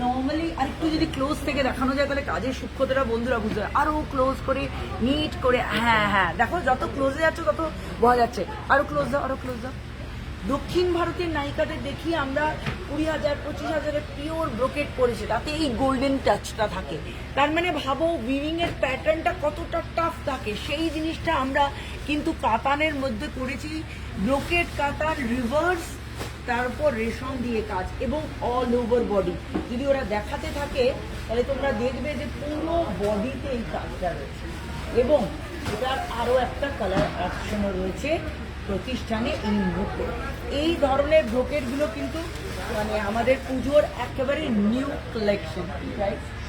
নর্মালি আরেকটু যদি ক্লোজ থেকে দেখানো যায় তাহলে কাজের সূক্ষ্মতাটা বন্ধুরা বুঝতে পারে। আরও ক্লোজ করে, নিট করে, হ্যাঁ হ্যাঁ দেখো, যত ক্লোজে যাচ্ছে তত বোঝা যাচ্ছে। আরও ক্লোজ দাও, আরও ক্লোজ দাও। দক্ষিণ ভারতের নায়িকাদের দেখি আমরা 20,000 25,000 পিওর ব্রোকেট করেছে, তাতে এই গোল্ডেন টাচটা থাকে। তার মানে ভাবো উইভিং এর প্যাটার্নটা কতটা টাফ থাকে। সেই জিনিসটা আমরা কিন্তু কাতানের মধ্যে করেছি, ব্রোকেট কাতান রিভার্স, তারপর রেশম দিয়ে কাজ এবং অল ওভার বডি। যদি ওরা দেখাতে থাকে তাহলে তোমরা দেখবে যে পুরো বডিতে এই কাজটা রয়েছে। এবং এটার আরও একটা কালার অপশনও রয়েছে প্রতিষ্ঠানে এই মুহূর্তে। এই ধরনের ব্রোকেটগুলো কিন্তু মানে আমাদের পুজোর একেবারে নিউ কালেকশন।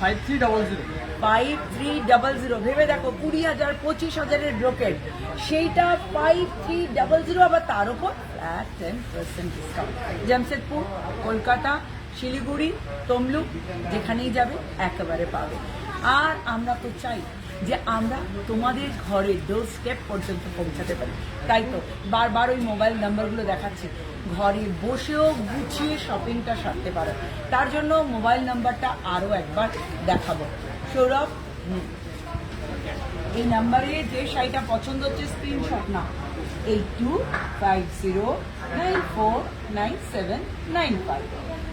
5300 ভেবে দেখো, 20,000 25,000 ব্রোকেট, সেইটা 5300, আবার তার উপর 10% ডিসকাউন্ট। জামশেদপুর, কলকাতা, শিলিগুড়ি, তমলুক, যেখানেই যাবে একেবারে পাবে। আর আমরা তো চাই যে আমরা তোমাদের ঘরের ডোর স্টেপ পর্যন্ত পৌঁছাতে পারি। তাই তো বারবার ওই মোবাইল নাম্বারগুলো দেখাচ্ছি, ঘরে বসেও গুছিয়ে শপিংটা সারতে পারো। তার জন্য মোবাইল নাম্বারটা আরও একবার দেখাবো। সৌরভ, এই নাম্বারে যে শাড়িটা পছন্দ হচ্ছে স্ক্রিনশট নাও, 8250949795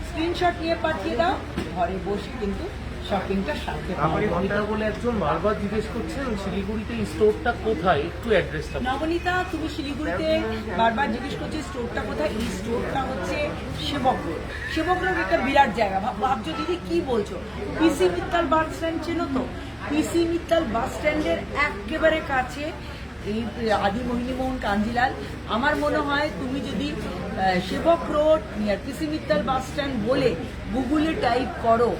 স্ক্রিনশট নিয়ে পাঠিয়ে দাও। ঘরে বসে কিন্তু শপিংটা সারতে পারো। নবনীতা বলে একজন বারবার জিজ্ঞেস করছেন শিলিগুড়িতে এই স্টোরটা কোথায়, একটু অ্যাড্রেসটা। নবনীতা, তুমি শিলিগুড়িতে বারবার জিজ্ঞেস করছো স্টোরটা কোথায়। এই স্টোরটা হচ্ছে সেবক রোড। সেবক রোড একটা বিরাট জায়গা। ভাবছো দিদি কি বলছো, পিসি মিত্তাল বাস স্ট্যান্ড চেনো তো? পিসি মিত্তাল বাস স্ট্যান্ডের একেবারে কাছে এই আদি মোহিনীমোহন কাঞ্জিলাল। আমার মনে হয় তুমি যদি সেবক রোড নিয়ার পিসি মিত্তাল বাস স্ট্যান্ড বলে গুগলে টাইপ করো,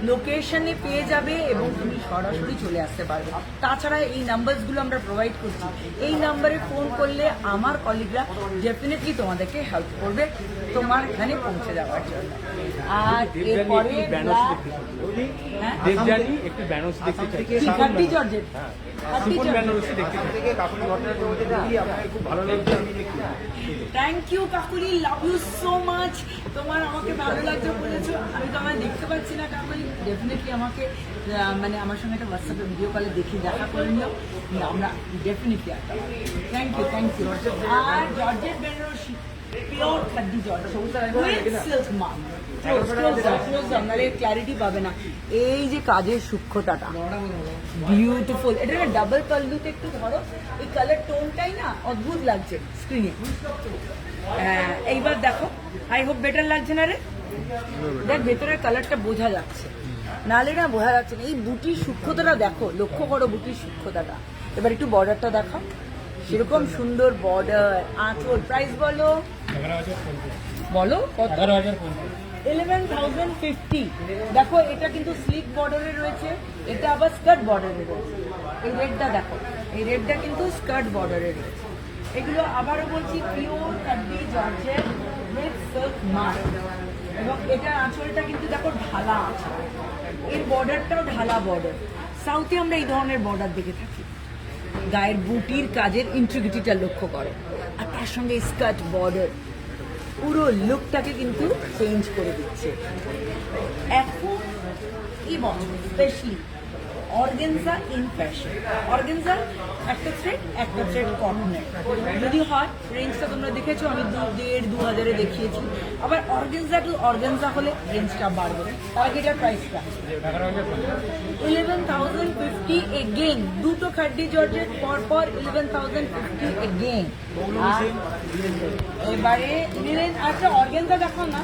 লোকেশনে পেয়ে যাবে এবং তুমি সরাসরি চলে আসতে পারবে। তাছাড়া এই নাম্বারসগুলো আমরা প্রোভাইড করছি, এই নাম্বারে ফোন করলে আমার কলিগরা ডেফিনেটলি তোমাদেরকে হেল্প করবে তোমার এখানে পৌঁছে যাওয়ার জন্য। আর এরপরে দেবযানী একটু ব্যানার্স দেখতে চাই। Khadi georgette, thank you Kakuli, love you so much. তোমার আমাকে ভালো লাগছে বলেছো, আমি তো আমার দেখতে পাচ্ছি না কাকুলি, ডেফিনেটলি আমাকে মানে আমার সঙ্গে একটা হোয়াটসঅ্যাপে ভিডিও কলে দেখা করে নিও, আমরা ডেফিনেটলি একটা। Thank you, thank you. আর georgette Benarasi pure khaddi georgette silk mark, clarity পাবে না। এই যে কাজের সূক্ষ্মতাটা বিউটিফুল, এটা না ডাবল পাল্লুতে একটু ধরো, এই কালার টোনটাই না অদ্ভুত লাগছে স্ক্রিনে। এইবার দেখো, আই হোপ বেটার লাগছে না রে? দেখ ভেতরের কালারটা বোঝা যাচ্ছে, নাহলে না বোঝা যাচ্ছে না। এই বুটির সূক্ষ্মতাটা দেখো, লক্ষ্য করো বুটির সূক্ষ্মতাটা। এবার একটু বর্ডারটা দেখো, সেরকম সুন্দর বর্ডার, আঁচল। প্রাইস বলো বলো কত? 11,050। দেখো এটা কিন্তু স্লিক বর্ডারে রয়েছে, এটা আবার স্কার্ট বর্ডারে রয়েছে। এই রেডটা দেখো, এই রেডটা কিন্তু স্কার্ট বর্ডারে রয়েছে। এগুলো আবারও বলছি pure khadi georgette with silk mark, এবং এটার আঁচলটা কিন্তু দেখো ঢালা আঁচল, এর বর্ডারটাও ঢালা বর্ডার। সাউথে আমরা এই ধরনের বর্ডার দেখে থাকি। গায়ের বুটির কাজের ইন্টিগ্রিটিটা লক্ষ্য করো, আর তার সঙ্গে স্কার্ট বর্ডার পুরো লুকটাকে কিন্তু চেঞ্জ করে দিচ্ছে। এখন এই বছর specially organza in fashion. Organza একটা থ্রেড কটনের যদি হয়, রেঞ্জটা তোমরা দেখেছো, আমি 1,500-2,000 দেখিয়েছি। আবার অর্গেনজা টু অর্গেনজা হলে রেঞ্জটা বাড়বে। তার আগে এটার প্রাইসটা 11,050 এগেন। দুটো খাড্ডি জর্জেট পর 11,050 এগেন। এবারে নিলেন আচ্ছা অর্গেনজা দেখাও না।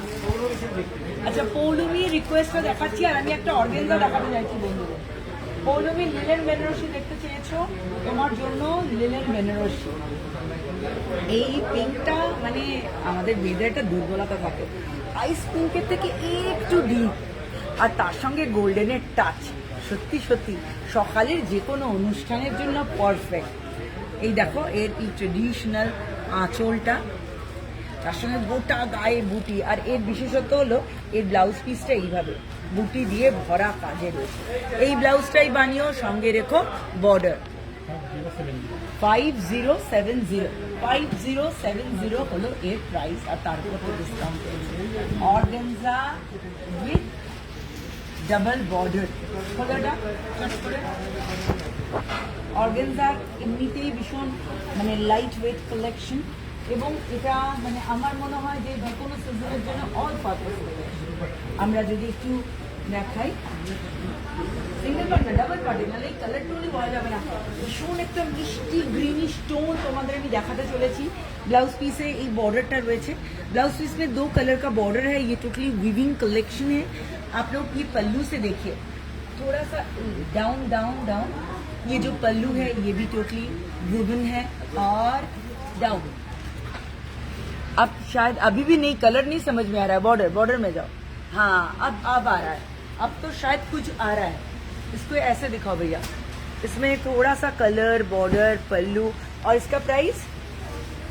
আচ্ছা পৌলমী রিকোয়েস্টটা দেখাচ্ছি, আর আমি একটা অর্গেনজা দেখাতে চাইছি বন্ধুদের। পৌলমী লিলেন বেনারসি দেখতে চেয়েছো, তোমার জন্য লিলেন বেনারসি। এই পিঙ্কটা মানে আমাদের মেয়েদের একটা দুর্বলতা থাকে, আইস পিঙ্কের থেকে একটু ডিপ, আর তার সঙ্গে গোল্ডেনের টাচ। সত্যি সত্যি সকালের যে কোনো অনুষ্ঠানের জন্য পারফেক্ট। এই দেখো এর এই ট্রেডিশনাল আঁচলটা, তার সঙ্গে গোটা গায়ে বুটি, আর এর বিশেষত্ব হলো এর ব্লাউজ পিসটা এইভাবে বুটি দিয়ে ভরা কাজে রয়েছে। এই ব্লাউজটাই বানিয়েও সঙ্গে রেখো বর্ডার। 5070 হলো এর প্রাইস, আর তার উপর ডিসকাউন্ট রয়েছে। অর্গানজা উইথ ডাবল বর্ডার হলোটা চট করে। অর্গানজা এমনিতেই ভীষণ মানে লাইট ওয়েট কালেকশন, এবং এটা মানে আমার মনে হয় যে যে কোনো সিজনের জন্য অল পারপাস। আমরা যদি একটু দেখাই, সিঙ্গেল পার্ট না ডাবল পার্টে, নাহলে এই কালার টোনই বলা যাবে না। ভীষণ একটা মিষ্টি গ্রিনিশ টোন তোমাদের আমি দেখাতে চলেছি। ब्लाउज पीस है, एक बॉर्डरটা রয়েছে। ब्लाउज पीस में 2 कलर का बॉर्डर है। ये टोटली विविंग कलेक्शन है। आप लोग ये पल्लू से देखिए, थोड़ा सा डाउन डाउन डाउन, ये जो पल्लू है ये भी टोटली विविंग है। और डाउन, अब शायद अभी भी नहीं, कलर नहीं समझ में आ रहा है। बॉर्डर बॉर्डर में जाओ, हाँ अब आ रहा है, अब तो शायद कुछ आ रहा है। इसको ऐसे दिखाओ भैया, इसमें थोड़ा सा कलर, बॉर्डर, पल्लू। और इसका प्राइस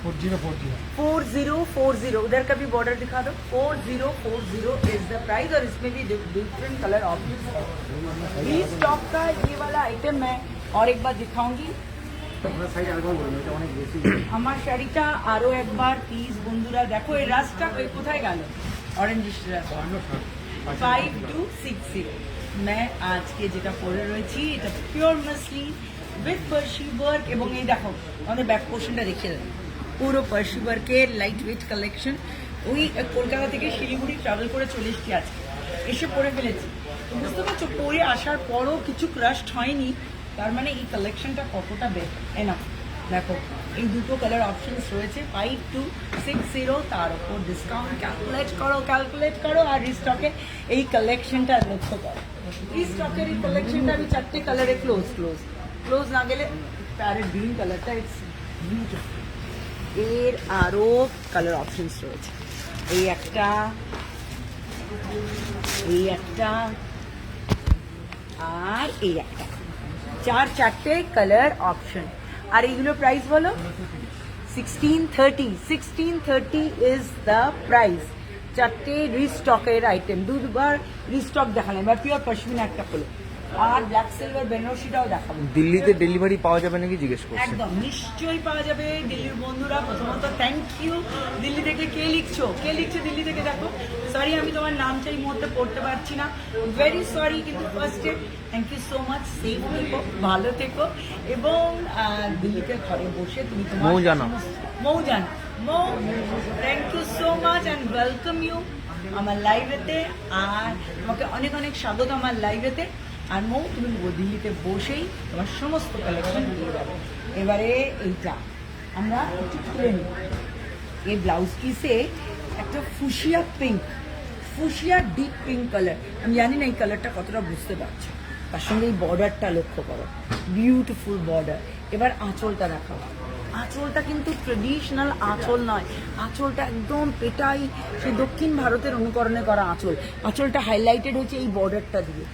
4040। उधर का भी बॉर्डर दिखा दो। 4040 इज द प्राइस। और इसमें भी डिफरेंट कलर ऑप्शन है। प्लीज स्टॉक का ये वाला आइटम है और एक बार दिखाऊंगी আপনার সাইড আরেকবার বলুন, এটা অনেক বেশি। আমার শাড়িটা আরো একবার প্লিজ বন্ধুরা দেখো। এই রাস্টটা কোথায় গেল? অরেঞ্জ 5260। मैं আজকে যেটা পরে রয়েছি এটা pure muslin with Parsi work, এবং এই দেখো আমাদের ব্যাক পোর্শনটা দেখিয়ে দেন, পুরো পার্সি ওয়ার্কের লাইট ওয়েট কালেকশন। ওই কলকাতা থেকে শিলিগুড়ি ট্রাভেল করে চলে এসেছি, আজকে এসে পরে ফেলেছি। তো বুঝতে পারছো, পরে আসার পরও কিছু ক্রাস্ট হয়নি, তার মানে এই কালেকশনটা কতটা এনাফ। দেখো এই দুটো কালার অপশনস রয়েছে 5260, তার উপর ডিসকাউন্ট ক্যালকুলেট করো আর রিস্টকে এই কালেকশনটা লক্ষ্য করো। রিস্টকের এই কালেকশনটা আমি 4টে কালারে ক্লোজ না গেলে প্যারেট গ্রিন কালারটা ইটস বিউটিফুল। এর আরও কালার অপশনস রয়েছে, এই একটা আর এই একটা, 4টে কালার অপশন। আর এইগুলোর প্রাইস বলো? 1630 ইজ দ্য প্রাইস। 4টে রিস্টকের আইটেম, দুবার রিস্টক দেখালাম, এবার পিওর পশমিনা একটা হলো, আর ব্ল্যাক সিলভার বেনারসিটাও দেখাবো। দিল্লিতে ডেলিভারি পাওয়া যাবে নাকি জিজ্ঞেস করছি। একদম নিশ্চয়ই পাওয়া যাবে। দিল্লির বন্ধুরা প্রথমত থ্যাংক ইউ। দিল্লি থেকে কে লিখছো দিল্লি থেকে? দেখো সরি, আমি তোমার নামটা এই মুহূর্তে পড়তে পারছি না, ভেরি সরি। কিন্তু ফার্স্টে thank you so much, safe থেকো, ভালো থেকো, এবং দিল্লিতে ঘরে বসে তুমি তোমার Mou thank you so much and welcome you আমার লাইভেতে, আর তোমাকে অনেক অনেক স্বাগত আমার লাইভেতে। আর মৌ, তুমি দিল্লিতে বসেই তোমার সমস্ত কালেকশন দিয়ে যাবে। এবারে এইটা আমরা একটু খুলে নিই। এই ব্লাউজ পিসে একটা ফুশিয়া ডিপ পিঙ্ক কালার, আমি জানি না এই কালারটা কতটা বুঝতে পারছো। তার সঙ্গে এই বর্ডারটা লক্ষ্য করো, বিউটিফুল বর্ডার। এবার আঁচলটা দেখাও। আঁচলটা কিন্তু ট্রেডিশনাল আঁচল নয়, আঁচলটা একদম পেটাই সেই দক্ষিণ ভারতের অনুকরণে করা আঁচলটা হাইলাইটেড হচ্ছে এই বর্ডারটা দিয়ে।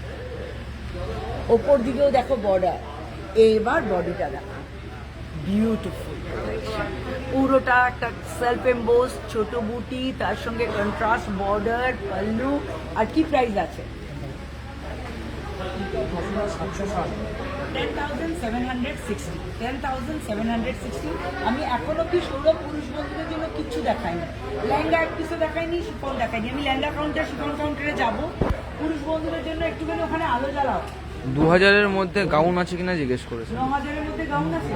ওপর দিকেও দেখো বর্ডার। এবার বডিটা দেখো, বিউটিফুল পুরোটা একটা সেলফ এমবোস ছোট বুটি, তার সঙ্গে কন্ট্রাস্ট বর্ডার, পাল্লু। আর কি প্রাইস আছে? 10,760। আমি এখন অব্দি সৌরভ পুরুষ বন্ধুদের জন্য কিচ্ছু দেখাইনি, লেহেঙ্গা এক পিসও দেখাইনি, শিফন দেখাইনি। আমি লেহেঙ্গা কাউন্টার শিফন কাউন্টারে যাবো, পুরুষ বন্ধুদের জন্য একটুখানি ওখানে আলো জ্বালাও। 2000-এর মধ্যে গাউন আছে কিনা জিজ্ঞেস করেছে। 9,000-এর মধ্যে গাউন আছে?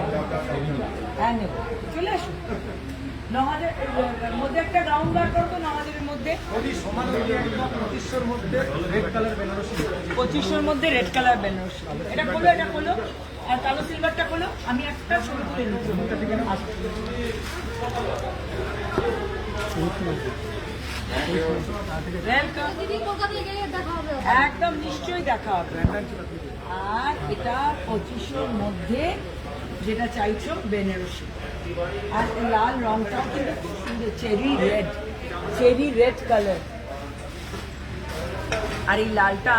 হ্যাঁ নেব, চলে আসো। 9,000-এর মধ্যে একটা গাউন বার করো তো। 9,000-এর মধ্যে 2500-র মধ্যে রেড কালার বেনারসি। এটা খোলো, আর কালো সিলভারটা খোলো। আমি একটা ছবি তুলে নিচ্ছি। একদম নিশ্চয়ই দেখা হবে। আর এটা 2500-র মধ্যে যেটা চাইছো বেনারসি, আর লাল রংটাও কিন্তু খুব সুন্দর, চেরি রেড কালার। আর এই লালটা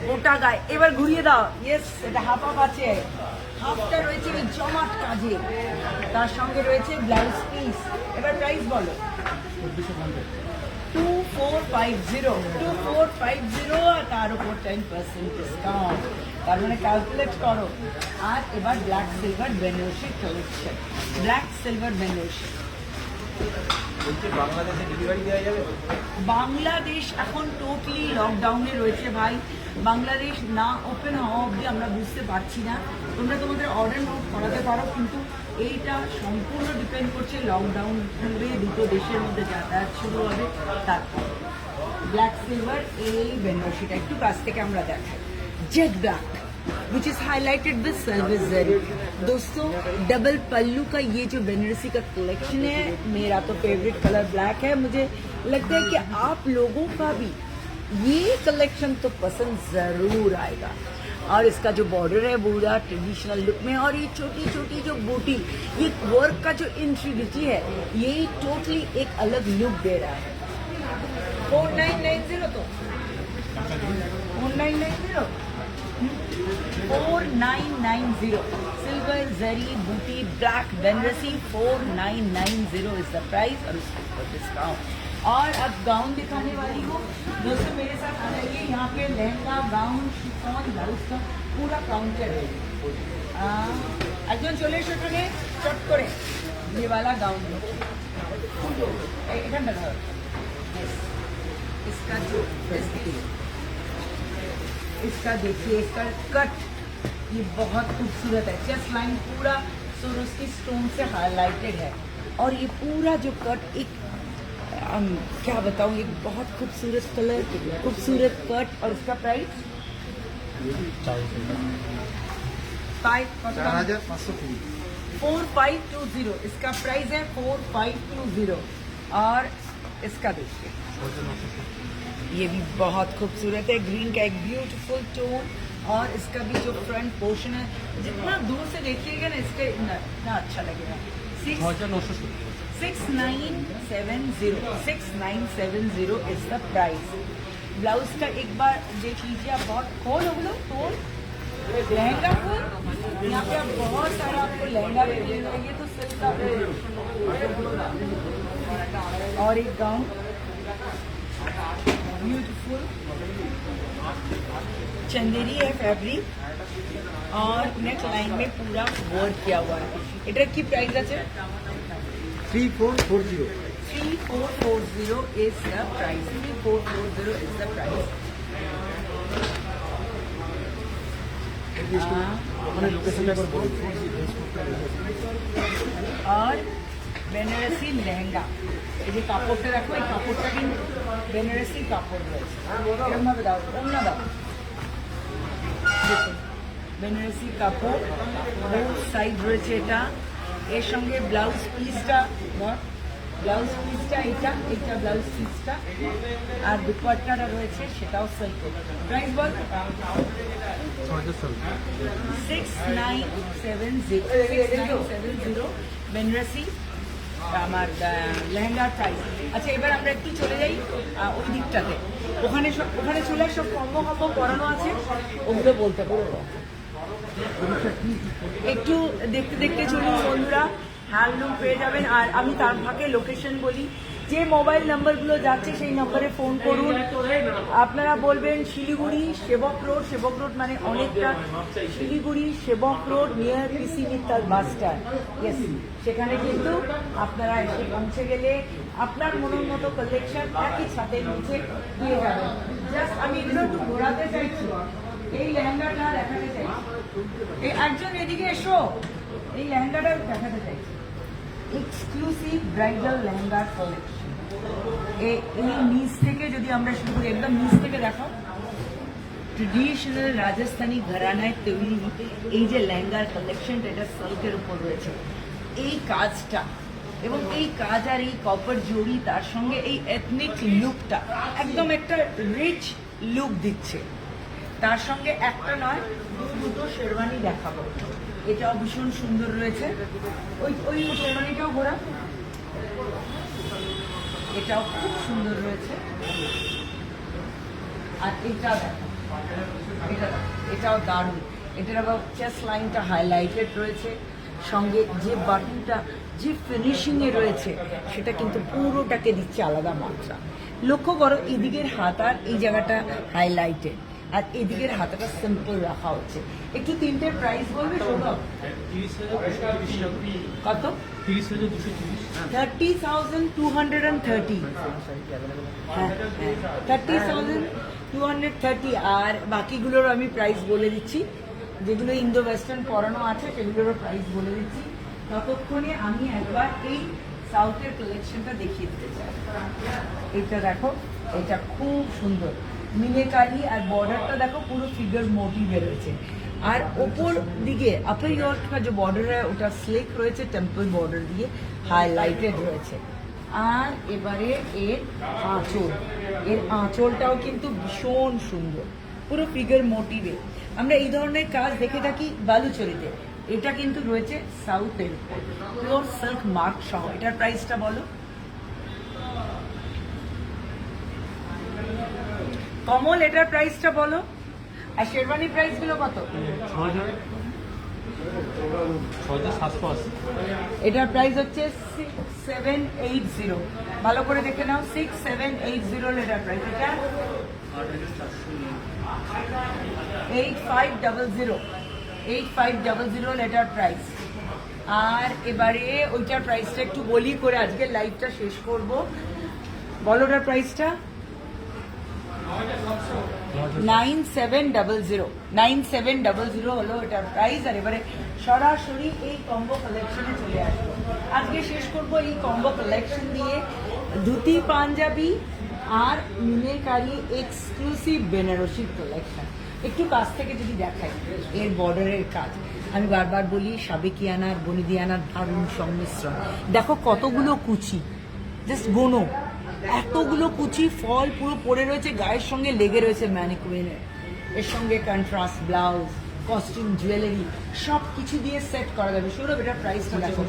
গোটা গায়ে। এবার ঘুরিয়ে দাও। ইয়েস, এটা হাফ আছে, হাফটা রয়েছে এই জমাট কাজে, তার সঙ্গে রয়েছে ব্লাউজ পিস। এবার প্রাইস বলো। 2450, আর তার উপর 10% ডিসকাউন্ট, তার মানে ক্যালকুলেট করো। আর এবার black silver Benarasi collection, black silver Benarasi. বাংলাদেশে ডেলিভারি দেওয়া যাবে? বাংলাদেশ এখন টোটালি লকডাউনে রয়েছে ভাই। বাংলাদেশ না ওপেন হওয়া অবধি আমরা বুঝতে পারছি না। তোমরা তোমাদের অর্ডার নোট করাতে পারো, কিন্তু এইটা সম্পূর্ণ ডিপেন্ড করছে লকডাউন খুলবে, দুটো দেশের মধ্যে যাতায়াত শুরু হবে, তারপর। ব্ল্যাক সিলভার এই বেনারসিটা একটু কাছ থেকে আমরা দেখাই। Jet black which is highlighted with silver zari. दोस्तों डबल पल्लू का ये जो बेनारसी का कलेक्शन है, मेरा तो फेवरेट कलर ब्लैक है। मुझे लगता है कि आप लोगों का भी ये कलेक्शन तो पसंद जरूर आएगा। और इसका जो बॉर्डर है पूरा ट्रेडिशनल लुक में, और ये छोटी छोटी जो बूटी, ये वर्क का जो इंट्रीडिटी है, ये टोटली एक अलग लुक दे रहा है। 4990 तो 4990 सिल्वर जरी बूटी black Banarasi 4990 is the price, और उसके ऊपर डिस्काउंट। और अब गाउन दिखाने वाली हूँ दोस्तों, मेरे साथ आ जाइए। यहाँ पे लहंगा, गाउन, शिफॉन, ब्लाउज का पूरा काउंटर है। একজন চলে এসো এখানে চট করে ये वाला गाउन এখানটা ধরো इसका जो इसका देखिए इसका कट ये बहुत खूबसूरत है चेस्ट लाइन पूरा की स्टोन से हाईलाइटेड है और ये पूरा जो कट एक क्या बताऊँ एक बहुत खूबसूरत कलर खूबसूरत कट और इसका प्राइस 4520 इसका प्राइस है 4520 और इसका देखिए ये भी बहुत खूबसूरत है ग्रीन का एक ब्यूटीफुल टोन और इसका भी जो फ्रंट पोर्शन है जितना दूर से देखिएगा ना इसका इतना अच्छा लगेगा 6970 इज द प्राइस ब्लाउज का एक बार देख लीजिए आप बहुत खोल हो लो खोल लहंगा फुल यहाँ पे आप बहुत सारा आपको लहंगा भी मिलेंगे तो सिल्क का और एक गाउन ब्यूटीफुल चंदेरी है फैब्रिक और नेक लाइन में पूरा वर्क किया हुआ है एटार की प्राइस আছে 3440 is the price 3440 is the price और বেনারসি লেহেঙ্গা এই যে কাপড়টা রাখো এই কাপড়টা কিন্তু বেনারসি কাপড় রয়েছে এরকমভাবে দাও অন্য দাও দেখুন বেনারসি কাপড় বহু সাইজ রয়েছে এটা এর সঙ্গে ব্লাউজ পিসটা এটা ব্লাউজ পিসটা আর দুপাট্টাটা রয়েছে সেটাও সিল্ক প্রাইস বল 6970 বেনারসি আমার লেহেঙ্গার প্রাইস আচ্ছা এবার আমরা একটু চলে যাই ওই দিকটাতে ওখানে চলে সব কম্বো করানো আছে ওগুলো বলতে পারবো একটু দেখতে দেখতে চলুন বন্ধুরা হ্যান্ডলুম পেয়ে যাবেন আর আমি তার ফাঁকে লোকেশন বলি যে মোবাইল নাম্বারগুলো যাচ্ছে সেই নম্বরে ফোন করুন আপনারা বলবেন শিলিগুড়ি সেবক রোড মানে অনেকটা শিলিগুড়ি সেবক রোড নিয়ার কৃষি মিত্তাল বাস স্ট্যান্ড ইয়েস সেখানে কিন্তু আপনারা এসে পৌঁছে গেলে আপনার মনের মতো কালেকশন একই ছাদের নিচে দিয়ে যাবেন জাস্ট আমি এগুলো একটু ঘোরাতে চাইছি এই লেহেঙ্গাটা দেখাতে চাইছি এই একজন এদিকে এসো এই লেহেঙ্গাটা দেখাতে চাইছি এক্সক্লুসিভ ব্রাইডাল লেহেঙ্গার কালেকশন এই নিচ থেকে যদি আমরা শুরু করি একদম নিচ থেকে দেখো ট্রেডিশনাল রাজস্থানী ঘরানায় তৈরি এই যে লেহেঙ্গার কালেকশনটা এটা সিল্কের উপর রয়েছে এই কাজটা এবং এই কাজ আর এই কপার জড়ি তার সঙ্গে এই এথনিক লুকটা একদম একটা রিচ লুক দিচ্ছে তার সঙ্গে একটা নয় দুটো শেরওয়ানি দেখাবো এটাও ভীষণ সুন্দর রয়েছে ওই শেরওয়ানিটাও ঘোরা এটাও খুব সুন্দর রয়েছে আর এটাও দেখো এটাও দারুণ এটার আবার চেস্ট লাইনটা হাইলাইটেড রয়েছে সঙ্গে যে বাটনটা যে ফিনিশিংয়ে রয়েছে সেটা কিন্তু পুরোটাকে দিচ্ছে আলাদা মাত্রা লক্ষ্য করো এদিকের হাত আর এই জায়গাটা হাইলাইটেড আর এদিকের হাতাটা সিম্পল রাখা হচ্ছে একটু তিনটের প্রাইস বলবে সৌরভ কত 30,230 হ্যাঁ 30,230 আর বাকিগুলোর আমি প্রাইস বলে দিচ্ছি যেগুলো ইন্দো ওয়েস্টার্ন পরানো আছে সেগুলোরও প্রাইস বলে দিচ্ছি ততক্ষণে আমি একবার এই সাউথের কালেকশনটা দেখিয়ে দিতে চাই এটা দেখো এটা খুব সুন্দর মিনেকারি আর বর্ডারটা দেখো পুরো ফিগার মোটিভে রয়েছে আর ওপর দিকে আপার ইয়র্ক का जो बॉर्डर है ওটা স্লিক রয়েছে টেম্পল বর্ডার দিয়ে হাইলাইটেড রয়েছে আর এবারে এর আঁচলটাও কিন্তু ভীষণ সুন্দর পুরো ফিগার মোটিভে আমরা এই ধরনের কাজ দেখে থাকি বালুচরিতে এটা কিন্তু রয়েছে সাউথের উপর পিওর সিল্ক মার্ক সহ এটার প্রাইসটা বলো কমল এটার প্রাইসটা বলো আর শেরওয়ানি প্রাইস গুলো কত 6,780 এটার প্রাইস হচ্ছে 6780 ভালো করে দেখে নাও 6780 এটার প্রাইস এটা 8500 8500 লেটার প্রাইস। আর এবারে ওইটার প্রাইসটা একটু বলি করে আজকে লাইভটা শেষ করব। বলো ওটার প্রাইসটা 9700 হলো এটার প্রাইস। আর এবারে সরাসরি এই কম্বো কালেকশনে চলে আসবো। আজকে শেষ করব এই কম্বো কালেকশন দিয়ে ধুতি পাঞ্জাবি আর মিনেকারি এক্সক্লুসিভ বেনারসির কালেকশন। একটু কাছ থেকে যদি দেখাই এর বর্ডারের কাজ, আমি বারবার বলি সাবেকিয়ানা আর বনিদিয়ানার দারুণ সংমিশ্রণ। দেখো কতগুলো কুচি, জাস্ট গোনো, এতগুলো কুচি ফল পুরো পড়ে রয়েছে, গায়ের সঙ্গে লেগে রয়েছে ম্যানিকুইনের। এর সঙ্গে কন্ট্রাস্ট ব্লাউজ, কস্টিউম, জুয়েলারি সব কিছু দিয়ে সেট করা যাবে। সৌরভ এটার প্রাইসটা দেখো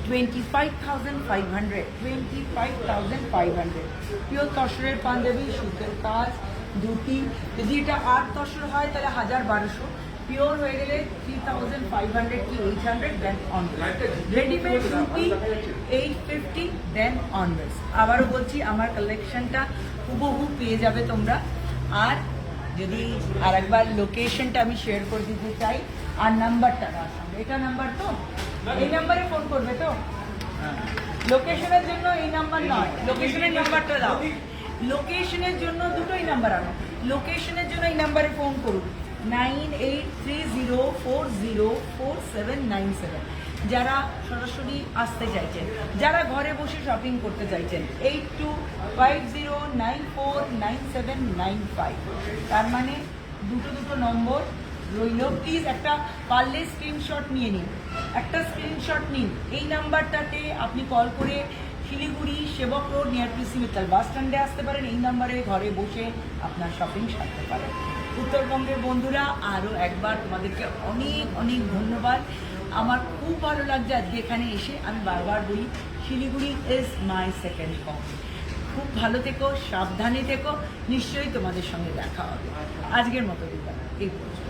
25,500। 25,500 পিওর তসরের পাঞ্জাবি, সুতের কাজ, ধুতি। যদি এটা 8 তসর হয় তাহলে 1200, পিওর হয়ে গেলে 3,500 কি 800 then onwards. Readymade dhoti 850 then onwards. আবারও বলছি আমার কালেকশনটা হুবহু পেয়ে যাবে তোমরা। আর যদি আরেকবার লোকেশনটা আমি শেয়ার করে দিতে চাই আর নাম্বারটা তার সঙ্গে, এটা নাম্বার তো, এই নাম্বারে ফোন করবে তো? লোকেশনের জন্য এই নাম্বার নয়, লোকেশনের নাম্বারটা দাও। লোকেশনের জন্য দুটোই নাম্বার আনো। লোকেশনের জন্য এই নাম্বারে ফোন করুন 9830404797। যারা সরাসরি আসতে চাইছেন, যারা ঘরে বসে শপিং করতে চাইছেন 8250949795। তার মানে দুটো নম্বর রইল। প্লিজ একটা পারলে স্ক্রিনশট নিয়ে নিন, একটা স্ক্রিনশট নিন। এই নাম্বারটাতে আপনি কল করে শিলিগুড়ি সেবক রোড নিয়ার পিসি মিত্তাল বাস স্ট্যান্ডে আসতে পারেন। এই নাম্বারে ঘরে বসে আপনার শপিং সারতে পারেন। উত্তরবঙ্গের বন্ধুরা আরও একবার তোমাদেরকে অনেক অনেক ধন্যবাদ। আমার খুব ভালো লাগছে আজকে এখানে এসে। আমি বারবার বলি Siliguri is my second home. খুব ভালো থেকো, সাবধানে থেকো, নিশ্চয়ই তোমাদের সঙ্গে দেখা হবে। আজকের মতো বিদায়, এই পর্যন্ত।